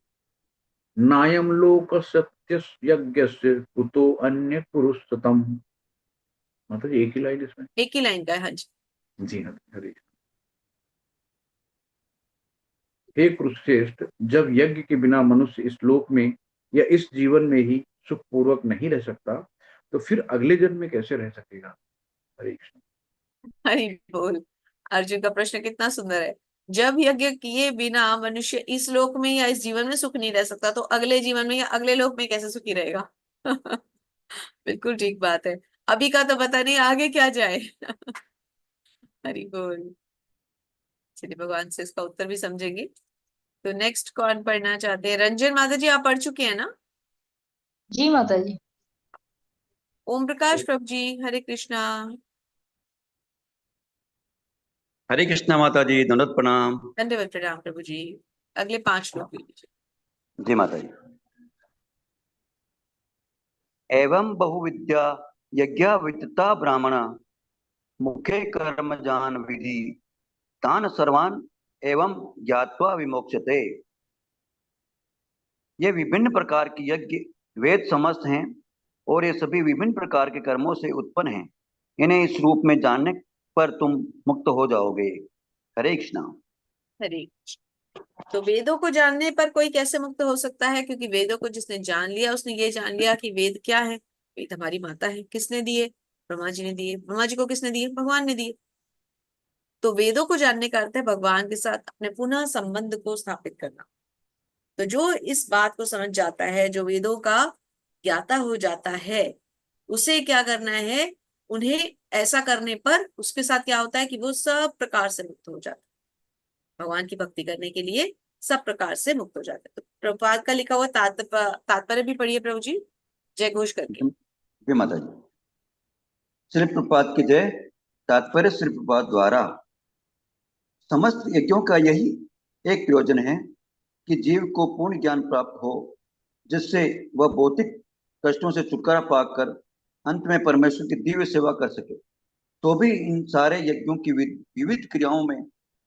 नायम लोक सत्य यज्ञस्य कुतो अन्य पुरुषोत्तम। मतलब एक ही लाइन इसमें, एक ही लाइन का है। हाँ जी। जी हाँ। हरे हे कुरुश्रेष्ठ, जब यज्ञ के बिना मनुष्य इस लोक में या इस जीवन में ही सुख पूर्वक नहीं रह सकता तो फिर अगले जन्म में कैसे रह सकेगा। हरे कृष्ण। हरि बोल। अर्जुन का प्रश्न कितना सुंदर है। जब यज्ञ किए बिना मनुष्य इस लोक में या इस जीवन में सुख नहीं रह सकता तो अगले जीवन में या अगले लोक में कैसे सुखी रहेगा। बिल्कुल ठीक बात है। अभी का तो पता नहीं आगे क्या जाए। हरि बोल। चलिए भगवान से इसका उत्तर भी समझेंगे। तो नेक्स्ट कौन पढ़ना चाहते हैं? रंजन माता जी आप पढ़ चुके हैं ना? जी माता जी। ओम प्रकाश प्रभु जी हरे कृष्णा। हरे कृष्णा माता जी, दंडवत प्रणाम। धन्यवाद प्रणाम प्रभु जी। अगले 5 लोग भी। जी माता जी। एवं बहुविद्या यज्ञ वित्ता ब्राह्मण मुखे कर्म जान विधि तान सर्वान एवं ज्ञात्वा विमोक्षते। ये विभिन्न प्रकार की यज्ञ वेद समस्त हैं और ये सभी विभिन्न प्रकार के कर्मों से उत्पन्न हैं। इन्हें इस रूप में जानने पर तुम मुक्त हो जाओगे। हरे कृष्णा। हरे कृष्ण। तो वेदों को जानने पर कोई कैसे मुक्त हो सकता है? क्योंकि वेदों को जिसने जान लिया उसने ये जान लिया कि वेद क्या है। वेद हमारी माता है। किसने दिए? ब्रह्मा जी ने दिए। ब्रह्मा जी को किसने दिए? भगवान ने दिए। तो वेदों को जानने का अर्थ है भगवान के साथ अपने पुनः संबंध को स्थापित करना। तो जो इस बात को समझ जाता है, जो वेदों का ज्ञाता हो जाता है, उसे क्या करना है? उन्हें ऐसा करने पर उसके साथ क्या होता है कि वो सब प्रकार से मुक्त हो जाता है। भगवान की भक्ति करने के लिए सब प्रकार से मुक्त हो जाता है। तो प्रभुपाद का लिखा हुआ तात्पर्य भी पढ़िए प्रभु जी, जय घोष करके। जी माता जी। श्री प्रभुपाद की जय। तात्पर्य श्री प्रभुपाद द्वारा समस्त यज्ञों का यही एक प्रयोजन है कि जीव को पूर्ण ज्ञान प्राप्त हो, जिससे वह भौतिक कष्टों से छुटकारा पाकर अंत में परमेश्वर की दिव्य सेवा कर सके। तो भी इन सारे यज्ञों की विविध क्रियाओं में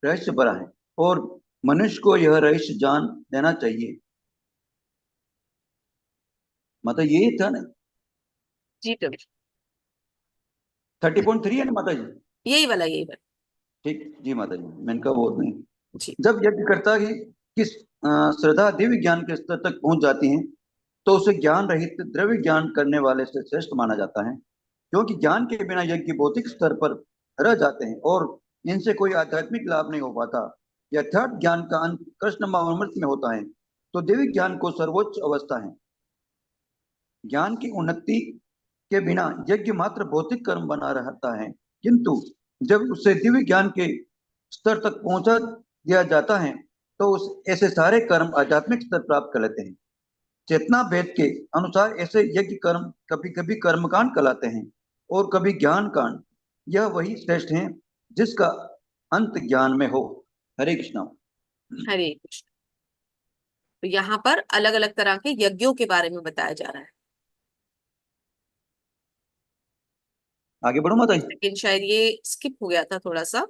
रहस्य भरा है और मनुष्य को यह रहस्य जान देना चाहिए। माता यही था ना? जी प्रभु। 30.3 है ना माता जी? यही वाला ठीक। जी माता जी, मैंने कहा वो नहीं। जी। जब यज्ञकर्ता की श्रद्धा दिव्य ज्ञान के स्तर तक पहुंच जाती है तो उसे ज्ञान रहित द्रव्य ज्ञान करने वाले से श्रेष्ठ माना जाता है, क्योंकि ज्ञान के बिना यज्ञ भौतिक स्तर पर रह जाते हैं और इनसे कोई आध्यात्मिक लाभ नहीं हो पाता। यथार्थ ज्ञान का अंत कृष्ण महाअमृत में होता है, तो दिव्य ज्ञान को सर्वोच्च अवस्था है। ज्ञान की उन्नति के बिना यज्ञ मात्र भौतिक कर्म बना रहता है, किंतु जब उसे दिव्य ज्ञान के स्तर तक पहुंचा दिया जाता है तो उस ऐसे सारे कर्म आध्यात्मिक स्तर प्राप्त कर लेते हैं। चेतना भेद के अनुसार ऐसे यज्ञ कर्म कभी कभी कर्मकांड कहलाते हैं और कभी ज्ञान कांड। यह वही श्रेष्ठ है जिसका अंत ज्ञान में हो। हरे कृष्णा। हरे कृष्ण। तो यहाँ पर अलग अलग तरह के यज्ञों के बारे में बताया जा रहा है। आगे बढ़ो माता जी। लेकिन शायद ये स्किप हो गया था थोड़ा सा।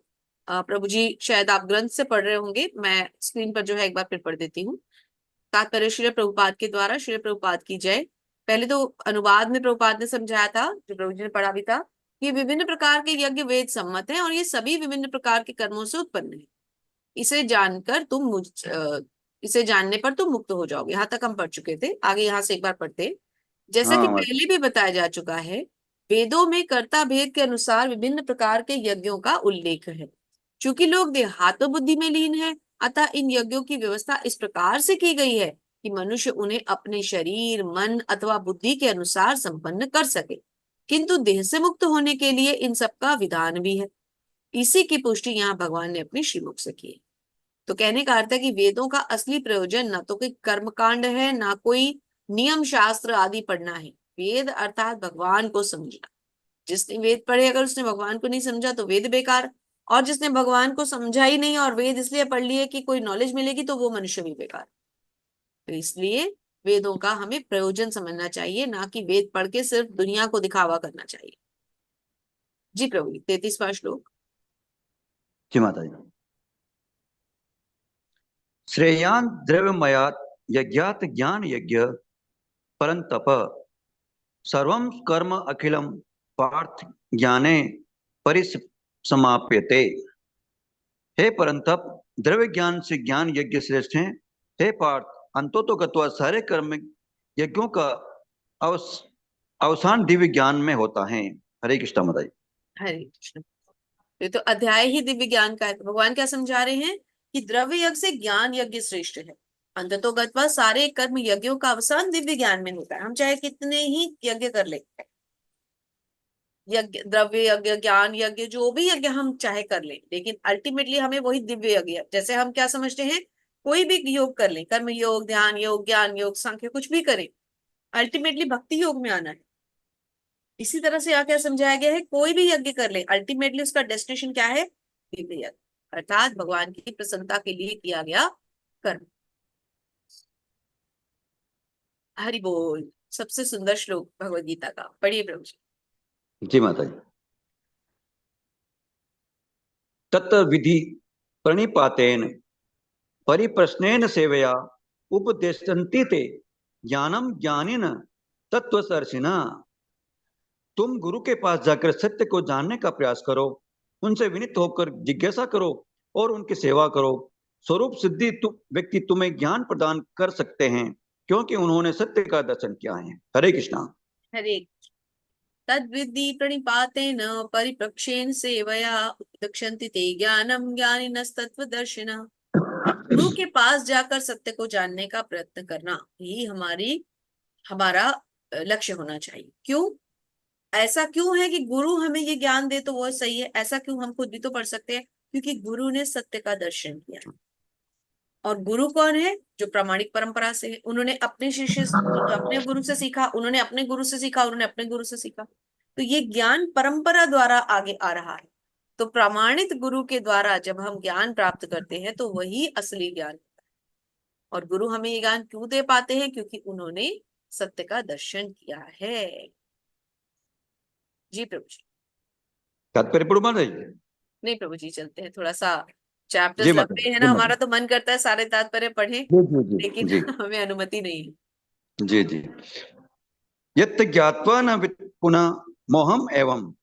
प्रभु जी शायद आप ग्रंथ से पढ़ रहे होंगे, मैं स्क्रीन पर जो है एक बार फिर पढ़ देती हूँ। तात्पर्य श्री प्रभुपाद के द्वारा। श्री प्रभुपाद की जय। पहले तो अनुवाद में प्रभुपाद ने समझाया था, जो प्रभु जी ने पढ़ा भी था, कि विभिन्न प्रकार के यज्ञ वेद सम्मत हैं और ये सभी विभिन्न प्रकार के कर्मों से उत्पन्न है। इसे जानने पर तुम मुक्त हो जाओगे। यहाँ तक हम पढ़ चुके थे। आगे यहाँ से एक बार पढ़ते। जैसा कि हाँ माता। पहले भी बताया जा चुका है, वेदों में कर्ता भेद के अनुसार विभिन्न प्रकार के यज्ञों का उल्लेख है। चूंकि लोग देहात्म बुद्धि में लीन है, अतः इन यज्ञों की व्यवस्था इस प्रकार से की गई है कि मनुष्य उन्हें अपने शरीर, मन अथवा बुद्धि के अनुसार संपन्न कर सके। किंतु देह से मुक्त होने के लिए इन सब का विधान भी है। इसी की पुष्टि यहाँ भगवान ने अपने श्रीमुख से की है। तो कहने का अर्थ है कि वेदों का असली प्रयोजन ना तो कोई कर्मकांड है, ना कोई नियम शास्त्र आदि पढ़ना है। वेद अर्थात भगवान को समझना। जिसने वेद पढ़े अगर उसने भगवान को नहीं समझा तो वेद बेकार, और जिसने भगवान को समझा ही नहीं और वेद इसलिए पढ़ लिए कि कोई नॉलेज मिलेगी, तो वो मनुष्य भी बेकार। तो इसलिए वेदों का हमें प्रयोजन समझना चाहिए, ना कि वेद पढ़ के सिर्फ दुनिया को दिखावा करना चाहिए। जी प्रभु, 33वां श्लोक। जी माता जी। श्रेयान द्रव्यमयात यज्ञात ज्ञान यज्ञ परंतप सर्वं कर्म अखिलम पार्थ ज्ञाने परिसमाप्यते। हे परंतप, द्रव्य ज्ञान से ज्ञान यज्ञ श्रेष्ठ है। हे पार्थ, अंततोगत्वा सारे कर्म यज्ञों का अवसान दिव्य ज्ञान में होता है। हरे कृष्ण माता जी। हरे कृष्ण। ये तो अध्याय ही दिव्य ज्ञान का है। तो भगवान क्या समझा रहे हैं कि द्रव्य यज्ञ से ज्ञान यज्ञ श्रेष्ठ है। अंततोगत्वा सारे कर्म यज्ञों का अवसान दिव्य ज्ञान में होता है। हम चाहे कितने ही यज्ञ कर ले, यज्ञ, द्रव्य यज्ञ, ज्ञान यज्ञ, जो भी यज्ञ हम चाहे कर ले, लेकिन अल्टीमेटली हमें वही दिव्य यज्ञ, जैसे हम क्या समझते हैं, कोई भी योग कर ले, कर्म योग, ध्यान योग, ज्ञान योग, सांख्य, कुछ भी करें, अल्टीमेटली भक्ति योग में आना है। इसी तरह से यहाँ क्या समझाया गया है, कोई भी यज्ञ कर ले, अल्टीमेटली उसका डेस्टिनेशन क्या है, दिव्य यज्ञ, अर्थात भगवान की प्रसन्नता के लिए किया गया कर्म। हरि बोल। सबसे सुंदर श्लोक भगवद गीता का, पढ़िए प्रभु जी। जी माता जी। तत् विधि प्रणिपातेन परिप्रश्नेन सेवया उपदेशन्ति ते ज्ञानम ज्ञानिन तत्वदर्शिना। तुम गुरु के पास जाकर सत्य को जानने का प्रयास करो, उनसे विनीत होकर जिज्ञासा करो और उनकी सेवा करो। स्वरूप सिद्धि व्यक्ति तुम्हें ज्ञान प्रदान कर सकते हैं, क्योंकि उन्होंने सत्य का दर्शन किया है। हरे कृष्णा। हरे। तद्विद्धि प्रणिपातेन परिप्रक्षेण सेवया उपदक्षन्ति ते ज्ञानम ज्ञानिनस्तत्त्वदर्शिनः। गुरु के पास जाकर सत्य को जानने का प्रयत्न करना, यही हमारा लक्ष्य होना चाहिए। क्यों ऐसा क्यों है कि गुरु हमें ये ज्ञान दे तो वो सही है, ऐसा क्यों? हम खुद भी तो पढ़ सकते हैं, क्योंकि गुरु ने सत्य का दर्शन किया। और गुरु कौन है? जो प्रामाणिक परंपरा से है। उन्होंने अपने शिष्य अपने गुरु से सीखा, उन्होंने अपने गुरु से सीखा, उन्होंने अपने गुरु से सीखा। तो ये ज्ञान परंपरा द्वारा आगे आ रहा है। तो प्रमाणित गुरु के द्वारा जब हम ज्ञान प्राप्त करते हैं तो वही असली ज्ञान होता है। और गुरु हमें ये ज्ञान क्यों दे पाते हैं? क्योंकि उन्होंने सत्य का दर्शन किया है। जी प्रभु जी। तात्पर्य पढ़ो माता जी। नहीं प्रभु जी, चलते हैं, थोड़ा सा चैप्टर्स जी माता लंबे हैं जी। ना, हमारा तो मन करता है सारे तात्पर्य पढ़ें, लेकिन जी हमें अनुमति नहीं है। जी जी। यत् ज्ञात्वा न पुनः मोहम एवं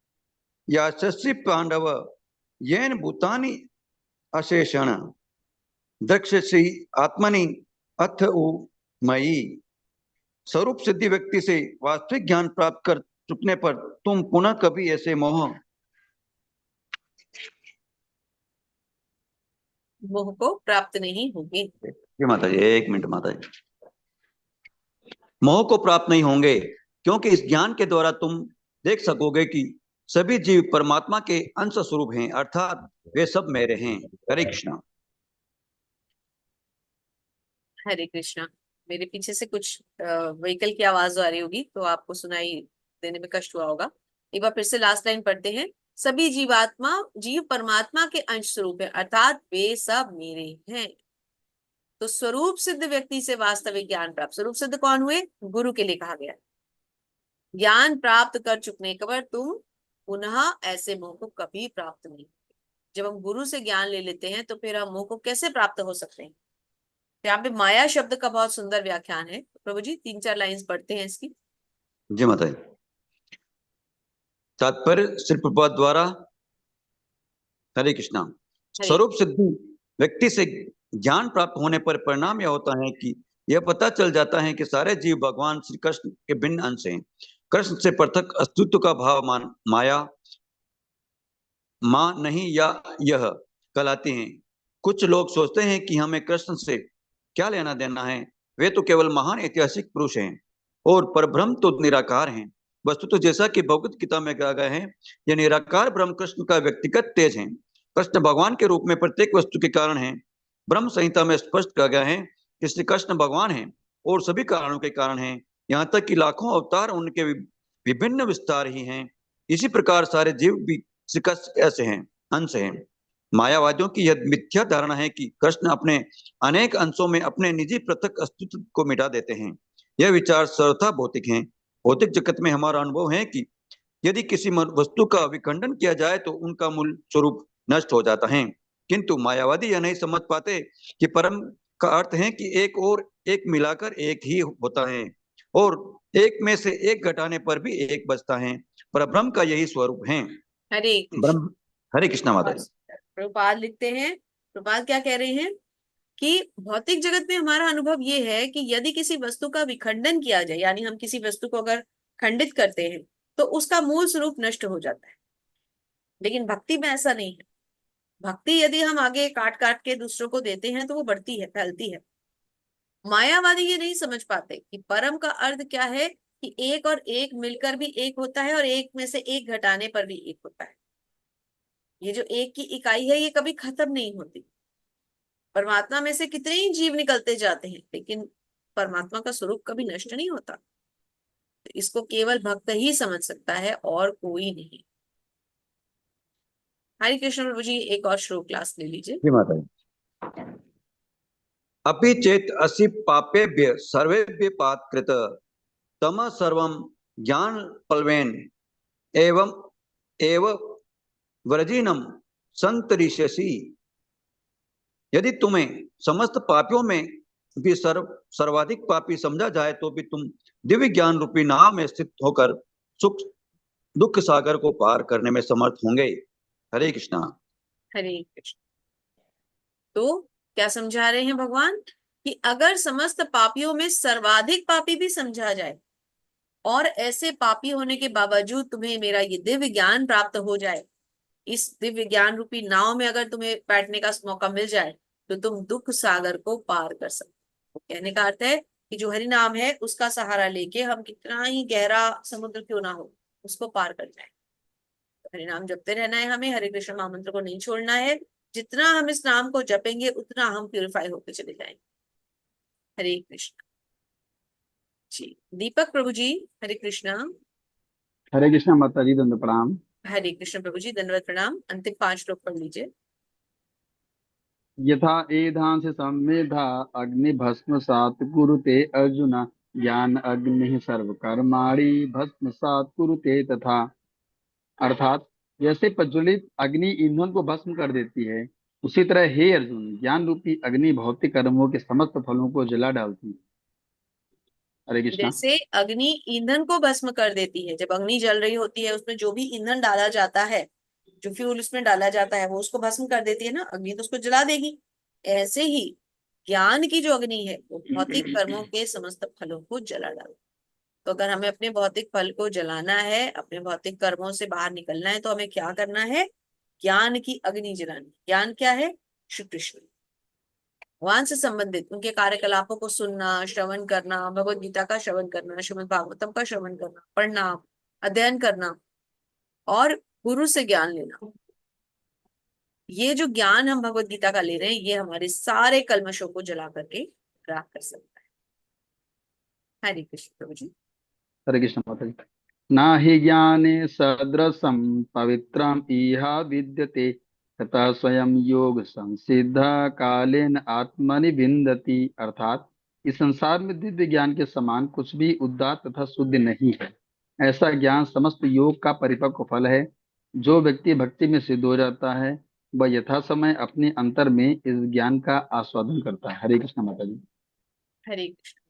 याचसि पांडव येन भूतानि अशेषण दक्षसि आत्मनि अथ उ मयि। स्वरूप सिद्धि व्यक्ति से वास्तविक ज्ञान प्राप्त कर चुकने पर तुम पुनः कभी ऐसे मोह को प्राप्त नहीं होंगे। ये माता जी, एक मिनट माता जी। मोह को प्राप्त नहीं होंगे, क्योंकि इस ज्ञान के द्वारा तुम देख सकोगे कि सभी जीव परमात्मा के अंश स्वरूप हैं, अर्थात वे सब मेरे हैं। हरे कृष्णा। हरे कृष्णा। मेरे पीछे से कुछ व्हीकल की आवाज आ रही होगी, तो आपको सुनाई देने में कष्ट हुआ होगा। एक बार फिर से लास्ट लाइन पढ़ते हैं। सभी जीव परमात्मा के अंश स्वरूप है, अर्थात वे सब मेरे हैं। तो स्वरूप सिद्ध व्यक्ति से वास्तविक ज्ञान प्राप्त। स्वरूप सिद्ध कौन हुए? गुरु के लिए कहा गया। ज्ञान प्राप्त कर चुकने के बाद तुम पुनः ऐसे मोह को कभी प्राप्त नहीं। जब हम गुरु से ज्ञान ले लेते हैं तो फिर हम मोह को कैसे प्राप्त हो सकते हैं? यहाँ पे माया शब्द का बहुत सुंदर व्याख्यान है। प्रभु जी 3-4 लाइंस पढ़ते हैं इसकी। जी माता जी। तात्पर्य श्री प्रभुपाद द्वारा। हरे कृष्णा। स्वरूप सिद्धि व्यक्ति से ज्ञान प्राप्त होने पर परिणाम यह होता है कि यह पता चल जाता है कि सारे जीव भगवान श्री कृष्ण के भिन्न अंश हैं। कृष्ण से पृथक अस्तित्व का भाव माया मां नहीं या यह कहलाती हैं। कुछ लोग सोचते हैं कि हमें कृष्ण से क्या लेना देना है, वे तो केवल महान ऐतिहासिक पुरुष हैं और परब्रह्म तो निराकार हैं। वस्तुतः जैसा कि भगवत गीता में कहा गया है, यह निराकार ब्रह्म कृष्ण का व्यक्तिगत तेज है। कृष्ण भगवान के रूप में प्रत्येक वस्तु के कारण है। ब्रह्म संहिता में स्पष्ट कहा गया है कि श्री कृष्ण भगवान है और सभी कारणों के कारण हैं, यहाँ तक कि लाखों अवतार उनके विभिन्न विस्तार ही हैं। इसी प्रकार सारे जीव भी श्री कृष्ण ऐसे हैं, अंश हैं। मायावादियों की यह मिथ्या धारणा है कि कृष्ण अपने अनेक अंशों में अपने निजी पृथक अस्तित्व को मिटा देते हैं। यह विचार सर्वथा भौतिक हैं। भौतिक जगत में हमारा अनुभव है कि यदि किसी वस्तु का विखंडन किया जाए तो उनका मूल स्वरूप नष्ट हो जाता है, किंतु मायावादी यह नहीं समझ पाते कि परम का अर्थ है कि एक और एक मिलाकर एक ही होता है और एक में से एक घटाने पर भी एक बचता है। पर ब्रह्म का यही स्वरूप है। हरे कृष्ण। ब्रह्म। हरे कृष्णा माता जी। प्रभुपाद लिखते हैं, प्रभुपाद क्या कह रहे हैं कि भौतिक जगत में हमारा अनुभव ये है कि यदि किसी वस्तु का विखंडन किया जाए, यानी हम किसी वस्तु को अगर खंडित करते हैं तो उसका मूल स्वरूप नष्ट हो जाता है। लेकिन भक्ति में ऐसा नहीं है। भक्ति यदि हम आगे काट काट के दूसरों को देते हैं तो वो बढ़ती है, फैलती है। मायावादी ये नहीं समझ पाते कि परम का अर्थ क्या है कि एक और एक मिलकर भी एक होता है और एक में से एक घटाने पर भी एक होता है। ये जो एक की इकाई है ये कभी खत्म नहीं होती। परमात्मा में से कितने ही जीव निकलते जाते हैं लेकिन परमात्मा का स्वरूप कभी नष्ट नहीं होता। तो इसको केवल भक्त ही समझ सकता है और कोई नहीं। हरे कृष्ण प्रभु जी, एक और श्लोक क्लास ले लीजिए। जी माता जी। अपि चेत असि पापेभ्य सर्वेभ्य पातकृत तम सर्वं ज्ञान पल्वेन एवं एव व्रजिनम संतरिष्यसि। यदि तुम्हें समस्त पापियों में भी सर्वाधिक पापी समझा जाए तो भी तुम दिव्य ज्ञान रूपी नाव में स्थित होकर सुख दुख सागर को पार करने में समर्थ होंगे। हरे कृष्णा। हरे कृष्ण। तो क्या समझा रहे हैं भगवान कि अगर समस्त पापियों में सर्वाधिक पापी भी समझा जाए और ऐसे पापी होने के बावजूद तुम्हें मेरा ये दिव्य ज्ञान प्राप्त हो जाए, इस दिव्य ज्ञान रूपी नाव में अगर तुम्हें बैठने का मौका मिल जाए तो तुम दुख सागर को पार कर सकते हो। कहने का अर्थ है कि जो हरि नाम है उसका सहारा लेके हम कितना ही गहरा समुद्र क्यों ना हो उसको पार कर जाए। हरि नाम जपते रहना है हमें, हरे कृष्ण महामंत्र को नहीं छोड़ना है। जितना हम इस नाम को जपेंगे उतना हम प्यूरिफाई होते चले जाएंगे। हरे कृष्ण जी। दीपक प्रभु जी, हरे कृष्णा। हरे कृष्णा माता जी, दंड प्रणाम। हरे कृष्ण प्रभु जी, दंडवत प्रणाम। अंतिम 5 श्लोक पढ़ लीजिए। यथा एधांस संमेधा अग्नि भस्म सात कुरुते अर्जुन ज्ञान अग्नि सर्व कर्माणि भस्म सात कुरुते तथा। अर्थात जैसे प्रज्वलित अग्नि ईंधन को भस्म कर देती है, उसी तरह हे अर्जुन, ज्ञान रूपी अग्नि भौतिक कर्मों के समस्त फलों को जला डालती है। हरे कृष्णा। जैसे अग्नि ईंधन को भस्म कर देती है, जब अग्नि जल रही होती है उसमें जो भी ईंधन डाला जाता है, जो फ्यूल उसमें डाला जाता है वो उसको भस्म कर देती है ना, अग्नि तो उसको जला देगी। ऐसे ही ज्ञान की जो अग्नि है वो भौतिक कर्मों के समस्त फलों को जला डालती। तो अगर हमें अपने भौतिक फल को जलाना है, अपने भौतिक कर्मों से बाहर निकलना है, तो हमें क्या करना है? ज्ञान की अग्नि जलानी। ज्ञान क्या है? श्री कृष्ण, भगवान से संबंधित उनके कार्यकलापों को सुनना, श्रवण करना, भगवत गीता का श्रवण करना, श्रीमद् भागवतम का श्रवण करना, पढ़ना, अध्ययन करना और गुरु से ज्ञान लेना। ये जो ज्ञान हम भगवत गीता का ले रहे हैं ये हमारे सारे कल्मशों को जला करके राख कर सकता है। हरे कृष्ण प्रभु जी। हरे कृष्ण माता जी। ना हि ज्ञाने सदृशं पवित्रम इहा विद्यते तथा स्वयं योग संसिद्ध कालेन आत्मनि विन्दति। अर्थात इस संसार में दिव्य ज्ञान के समान कुछ भी उदात्त तथा शुद्ध नहीं है। ऐसा ज्ञान समस्त योग का परिपक्व फल है। जो व्यक्ति भक्ति में सिद्ध हो जाता है वह यथा समय अपने अंतर में इस ज्ञान का आस्वादन करता है। हरे कृष्ण माता जी। हरे कृष्ण।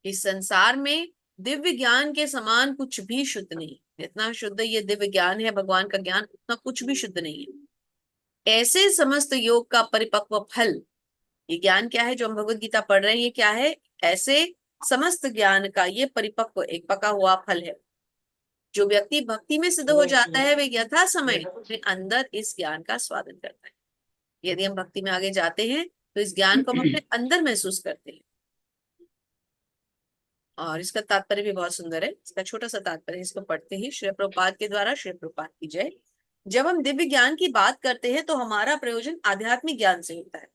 इस संसार में दिव्य ज्ञान के समान कुछ भी शुद्ध नहीं। जितना शुद्ध ये दिव्य ज्ञान है, भगवान का ज्ञान, उतना कुछ भी शुद्ध नहीं है। ऐसे समस्त योग का परिपक्व फल, ये ज्ञान क्या है जो हम भगवत गीता पढ़ रहे हैं, ये क्या है? ऐसे समस्त ज्ञान का ये परिपक्व एक पका हुआ फल है। जो व्यक्ति भक्ति में सिद्ध हो जाता है वे यथा समय अपने अंदर इस ज्ञान का स्वादन करता है। यदि हम भक्ति में आगे जाते हैं तो इस ज्ञान को हम अपने अंदर महसूस करते हैं। और इसका तात्पर्य भी बहुत सुंदर है। इसका छोटा सा तात्पर्य इसको पढ़ते ही श्री प्रभुपाद के द्वारा। श्री प्रभुपाद की जय। जब हम दिव्य ज्ञान की बात करते हैं तो हमारा प्रयोजन आध्यात्मिक ज्ञान से होता है।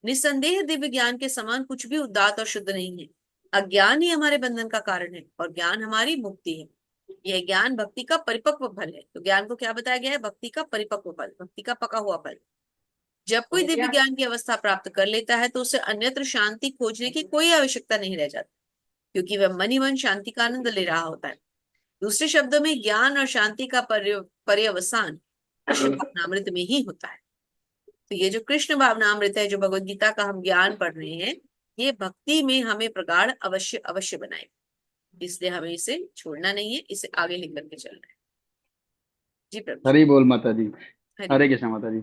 निस्संदेह दिव्य ज्ञान के समान कुछ भी उदात्त और शुद्ध नहीं है। अज्ञान ही हमारे बंधन का कारण है और ज्ञान हमारी मुक्ति है। यह ज्ञान भक्ति का परिपक्व फल है। तो ज्ञान को क्या बताया गया है? भक्ति का परिपक्व फल, भक्ति का पका हुआ फल। जब कोई दिव्य ज्ञान की अवस्था प्राप्त कर लेता है तो उसे अन्यत्र शांति खोजने की कोई आवश्यकता नहीं रह जाती, क्योंकि वह मन ही मन शांति का आनंद ले रहा होता है। दूसरे शब्दों में ज्ञान और शांति का पर्यवसान कृष्ण भावनामृत में ही होता है। तो ये जो कृष्ण भावनामृत है, जो भगवत गीता का हम ज्ञान पढ़ रहे हैं, ये भक्ति में हमें प्रगाढ़ अवश्य अवश्य बनाए, इसलिए हमें इसे छोड़ना नहीं है, इसे आगे लेकर के चलना है। जी प्रभु। हरि बोल माता जी। हरि हरे कृष्ण माता जी।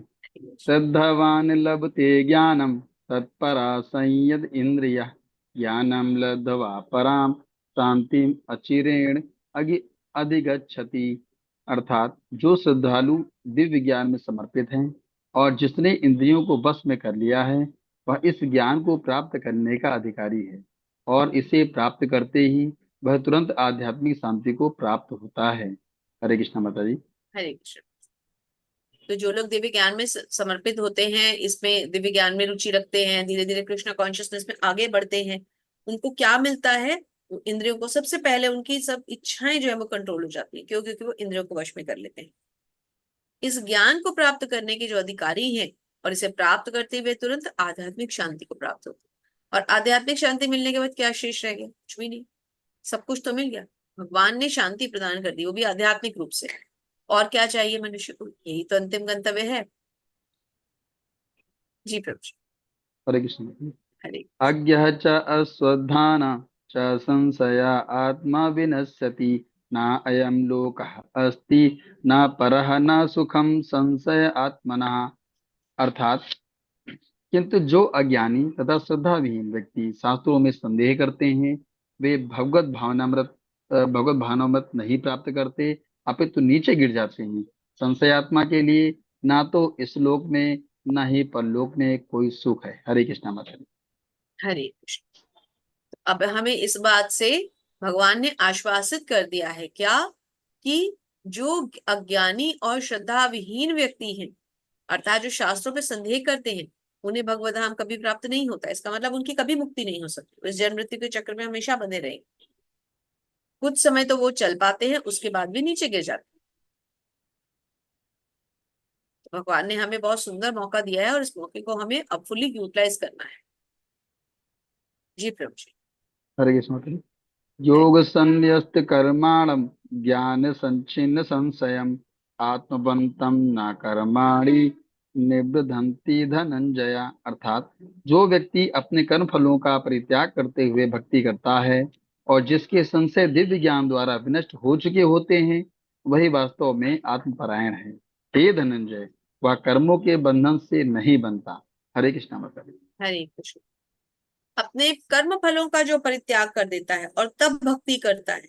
श्रद्धावान लभते ज्ञानम तत्परा संयद इंद्रिय ज्ञानम लब्ध्वा पराम शांतिम अचिरेण अधिगच्छति। अर्थात जो श्रद्धालु दिव्य ज्ञान में समर्पित हैं और जिसने इंद्रियों को वश में कर लिया है, वह इस ज्ञान को प्राप्त करने का अधिकारी है, और इसे प्राप्त करते ही वह तुरंत आध्यात्मिक शांति को प्राप्त होता है। हरे कृष्ण माता जी। हरे कृष्ण। तो जो लोग दिव्य ज्ञान में समर्पित होते हैं, इसमें दिव्य ज्ञान में रुचि रखते हैं, धीरे धीरे कृष्ण कॉन्शियसनेस में आगे बढ़ते हैं, उनको क्या मिलता है? इंद्रियों को सबसे पहले उनकी सब इच्छाएं जो है वो कंट्रोल हो जाती है। क्यों? क्योंकि वो इंद्रियों को वश में कर लेते हैं। इस ज्ञान को प्राप्त करने के जो अधिकारी हैं और इसे प्राप्त करते हुए तुरंत आध्यात्मिक शांति को प्राप्त होती है। और आध्यात्मिक शांति मिलने के बाद क्या शेष रह गया? कुछ भी नहीं, सब कुछ तो मिल गया। भगवान ने शांति प्रदान कर दी, वो भी आध्यात्मिक रूप से। और क्या चाहिए मनुष्य को? यही तो अंतिम गंतव्य है। जी प्रभु जी। हरे कृष्ण। हरे अज्ञः च अश्रद्धान च संशया आत्मा विनश्यति न अयं लोकः अस्ति न परः न सुखम संशय आत्मनः। अर्थात किंतु जो अज्ञानी तथा श्रद्धाविहीन व्यक्ति शास्त्रों में संदेह करते हैं, वे भगवत भावनामृत नहीं प्राप्त करते, अपितु नीचे गिर जाते हैं। संशयात्मा के लिए ना तो इस लोक में ना ही परलोक में कोई सुख है। हरे कृष्ण माता जी। हरे कृष्ण। अब हमें इस बात से भगवान ने आश्वासित कर दिया है क्या? कि जो अज्ञानी और श्रद्धा विहीन व्यक्ति हैं, अर्थात जो शास्त्रों पे संदेह करते हैं, उन्हें भगवत धाम कभी प्राप्त नहीं होता। इसका मतलब उनकी कभी मुक्ति नहीं हो सकती, इस जन्म मृत्यु के चक्र में हमेशा बने रहेंगे। कुछ समय तो वो चल पाते हैं, उसके बाद भी नीचे गिर जाते हैं। तो भगवान ने हमें बहुत सुंदर मौका दिया है और इस मौके को हमें अब फुली यूटिलाइज करना है। जी प्रभु जी। हरे कृष्ण माता जी। योग संन्यस्त कर्माणम ज्ञान संचिन्न संशयम आत्मवंतम न कर्माणि निबधन्ति धनंजय। अर्थात जो व्यक्ति अपने कर्म फलों का परित्याग करते हुए भक्ति करता है और जिसके संशय दिव्य ज्ञान द्वारा विनष्ट हो चुके होते हैं, वही वास्तव में आत्मपरायण है। हे धनंजय, वह कर्मों के बंधन से नहीं बनता। हरे कृष्ण माता जी। हरे कृष्ण। अपने कर्म फलों का जो परित्याग कर देता है और तब भक्ति करता है,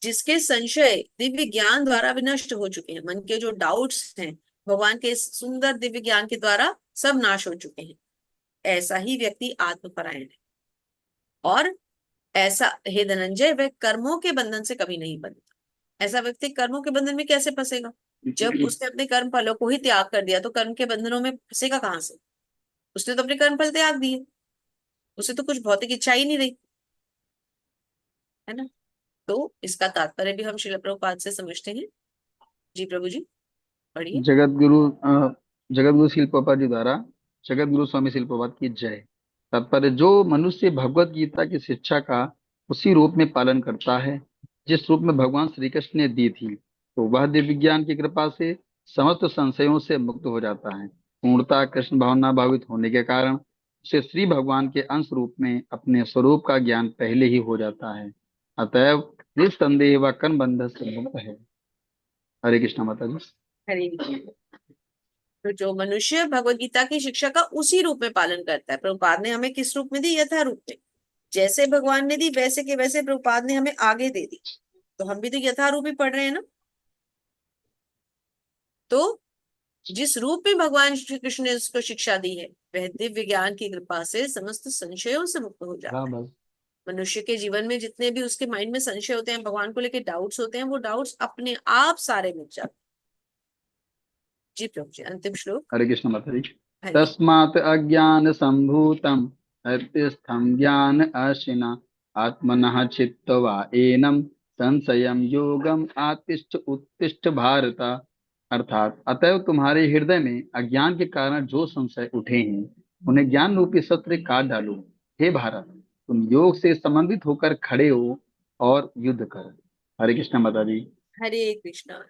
जिसके संशय दिव्य ज्ञान द्वारा विनष्ट हो चुके हैं, मन के जो डाउट्स हैं भगवान के सुंदर दिव्य ज्ञान के द्वारा सब नाश हो चुके हैं, ऐसा ही व्यक्ति आत्मपरायण है। और ऐसा, हे धनंजय, वह कर्मों के बंधन से कभी नहीं बनता। ऐसा व्यक्ति कर्मों के बंधन में कैसे फंसेगा? जब उसने अपने कर्म फलों को ही त्याग कर दिया तो कर्म के बंधनों में फंसेगा कहां से? उसने तो अपने कर्म फल त्याग दिए, उसे तो कुछ भौतिक इच्छा ही नहीं रही, है ना? तो इसका तात्पर्य भी हम श्रील प्रभुपाद से समझते हैं। जी प्रभु जी पढ़िए। जगत गुरु श्रील प्रभुपाद जी द्वारा जगत गुरु स्वामी श्रील प्रभुपाद की जय। तात्पर्य, जो मनुष्य भगवत गीता की शिक्षा का उसी रूप में पालन करता है जिस रूप में भगवान श्री कृष्ण ने दी थी, तो वह दिव्य ज्ञान की कृपा से समस्त संशयों से मुक्त हो जाता है। पूर्णतः कृष्ण भावना भावित होने के कारण उसे श्री भगवान के अंश रूप में अपने स्वरूप का ज्ञान पहले ही हो जाता है। अतएव निस्संदेह वह कर्म बंधन से मुक्त है। हरे कृष्ण माता जी। हरे कृष्ण। तो जो मनुष्य भगवत गीता की शिक्षा का उसी रूप में पालन करता है, प्रभुपाद ने हमें किस रूप में दी? यथा रूप में। जैसे भगवान ने दी वैसे के वैसे प्रभुपाद ने हमें आगे दे दी, तो हम भी तो यथा रूप ही पढ़ रहे हैं ना। तो जिस रूप में भगवान श्री कृष्ण ने उसको शिक्षा दी है, वह दिव्य ज्ञान की कृपा से समस्त संशयों से मुक्त हो जाता है। मनुष्य के जीवन में जितने भी उसके माइंड में संशय होते हैं, भगवान को लेकर डाउट्स होते हैं, वो डाउट्स अपने आप सारे मिट जाते हैं। जी प्रभु जी अंतिम श्लोक। हरे कृष्ण माता जी। तस्मात् अज्ञान संभूतम हृदयस्थं ज्ञान आशिना आत्मनः चित्तवा एनम संशयम योगम आतिष्ठ उत्तिष्ठ भारत। अर्थात अतएव तुम्हारे हृदय में अज्ञान के कारण जो संशय उठे हैं उन्हें ज्ञान रूपी सत्र काट डालो। हे भारत, तुम योग से संबंधित होकर खड़े हो और युद्ध करो। हरे कृष्ण माता जी। हरे कृष्णा।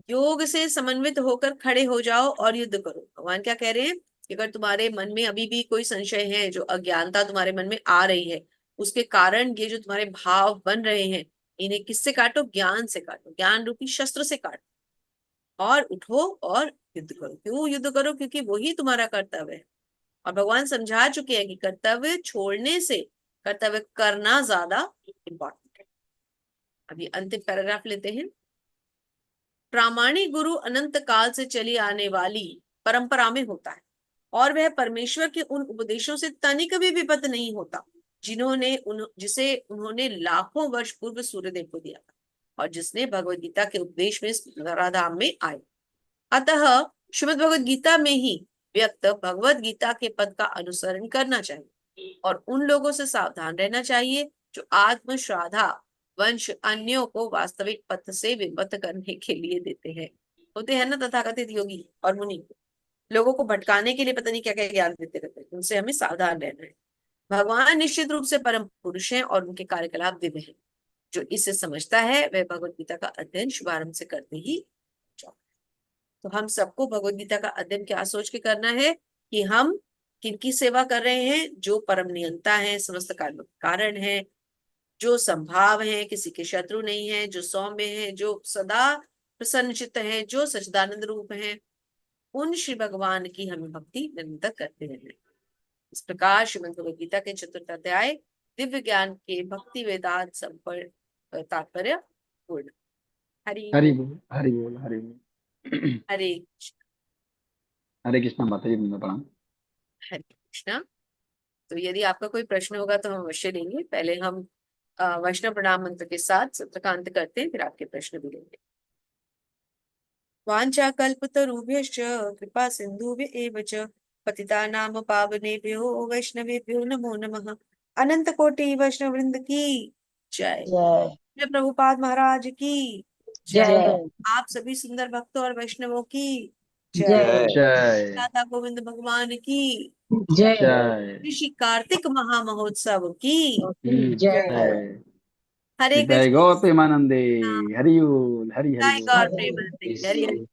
योग से समन्वित होकर खड़े हो जाओ और युद्ध करो। भगवान क्या कह रहे हैं कि अगर तुम्हारे मन में अभी भी कोई संशय है, जो अज्ञानता तुम्हारे मन में आ रही है, उसके कारण ये जो तुम्हारे भाव बन रहे हैं, इन्हें किससे काटो? ज्ञान से काटो, ज्ञान रूपी शस्त्र से काटो और उठो और युद्ध करो। क्यों युद्ध करो? क्योंकि वही तुम्हारा कर्तव्य है। और भगवान समझा चुके हैं कि कर्तव्य छोड़ने से कर्तव्य करना ज्यादा इंपॉर्टेंट है। अभी अंतिम पैराग्राफ लेते हैं। प्रामाणिक गुरु अनंत काल से चली आने वाली परंपरा में होता है और वह परमेश्वर के उन उपदेशों से तनिक भी विपत नहीं होता जिसे उन्होंने लाखों वर्ष पूर्व सूर्यदेव को दिया था और जिसने भगवद गीता के उपदेश में धराधाम में आए। अतः श्रीमद् भगवद गीता में ही व्यक्त भगवद गीता के पद का अनुसरण करना चाहिए और उन लोगों से सावधान रहना चाहिए जो आत्म श्राद्धा वंश अन्यों को वास्तविक पथ से विमुक्त करने के लिए देते हैं। होते हैं ना तथाकथित योगी और मुनि, लोगों को भटकाने के लिए पता नहीं क्या क्या ज्ञान देते रहते हैं। उनसे हमें सावधान रहना है। भगवान निश्चित रूप से परम पुरुष हैं और उनके कार्यकलाप दिव्य हैं। जो इसे समझता है वह भगवद गीता का अध्ययन शुभारंभ से करते ही जाओ। तो हम सबको भगवद गीता का अध्ययन क्या सोच के करना है कि हम किनकी सेवा कर रहे हैं? जो परम नियंता है, समस्त कर्म कारण है, जो संभाव है, किसी के शत्रु नहीं है, जो सौम्य है, जो सदा प्रसन्नचित्त है, जो सच्चिदानंद रूप है, उन श्री भगवान की हमें भक्ति निरंतर करते रहना है। इस प्रकार श्रीमद् भगवद गीता के चतुर्थ अध्याय दिव्य ज्ञान के भक्ति वेदांत संपर्क तात्पर्य पूर्ण। हरि हरि बोल, हरि बोल, हरि बोल। हरे हरे कृष्ण माता जी, प्रणाम। हरे कृष्णा। तो यदि आपका कोई प्रश्न होगा तो हम अवश्य लेंगे। पहले हम वैष्णव प्रणाम मंत्र के साथ सत्र का अंत करते हैं, फिर आपके प्रश्न भी लेंगे। वाञ्छा कल्पतरुभ्यश्च कृपा सिन्धुभ्य एव च पतितानां पावनेभ्यो वैष्णवेभ्यो नमो नमः। अनंत कोटि वैष्णव वृंद की जय। जय जय प्रभुपाद महाराज की जय। जय आप सभी सुंदर भक्तों और वैष्णवों की जय। जय जय दाता गोविंद भगवान की जय जय ऋषि कार्तिक महामहोत्सव की जय। जय। हरे जय कृष्ण। गौ प्रेमानंदे। हरि बोल, हरि हरि जय बोल। गौर प्रेमानंदे। हरि हरि।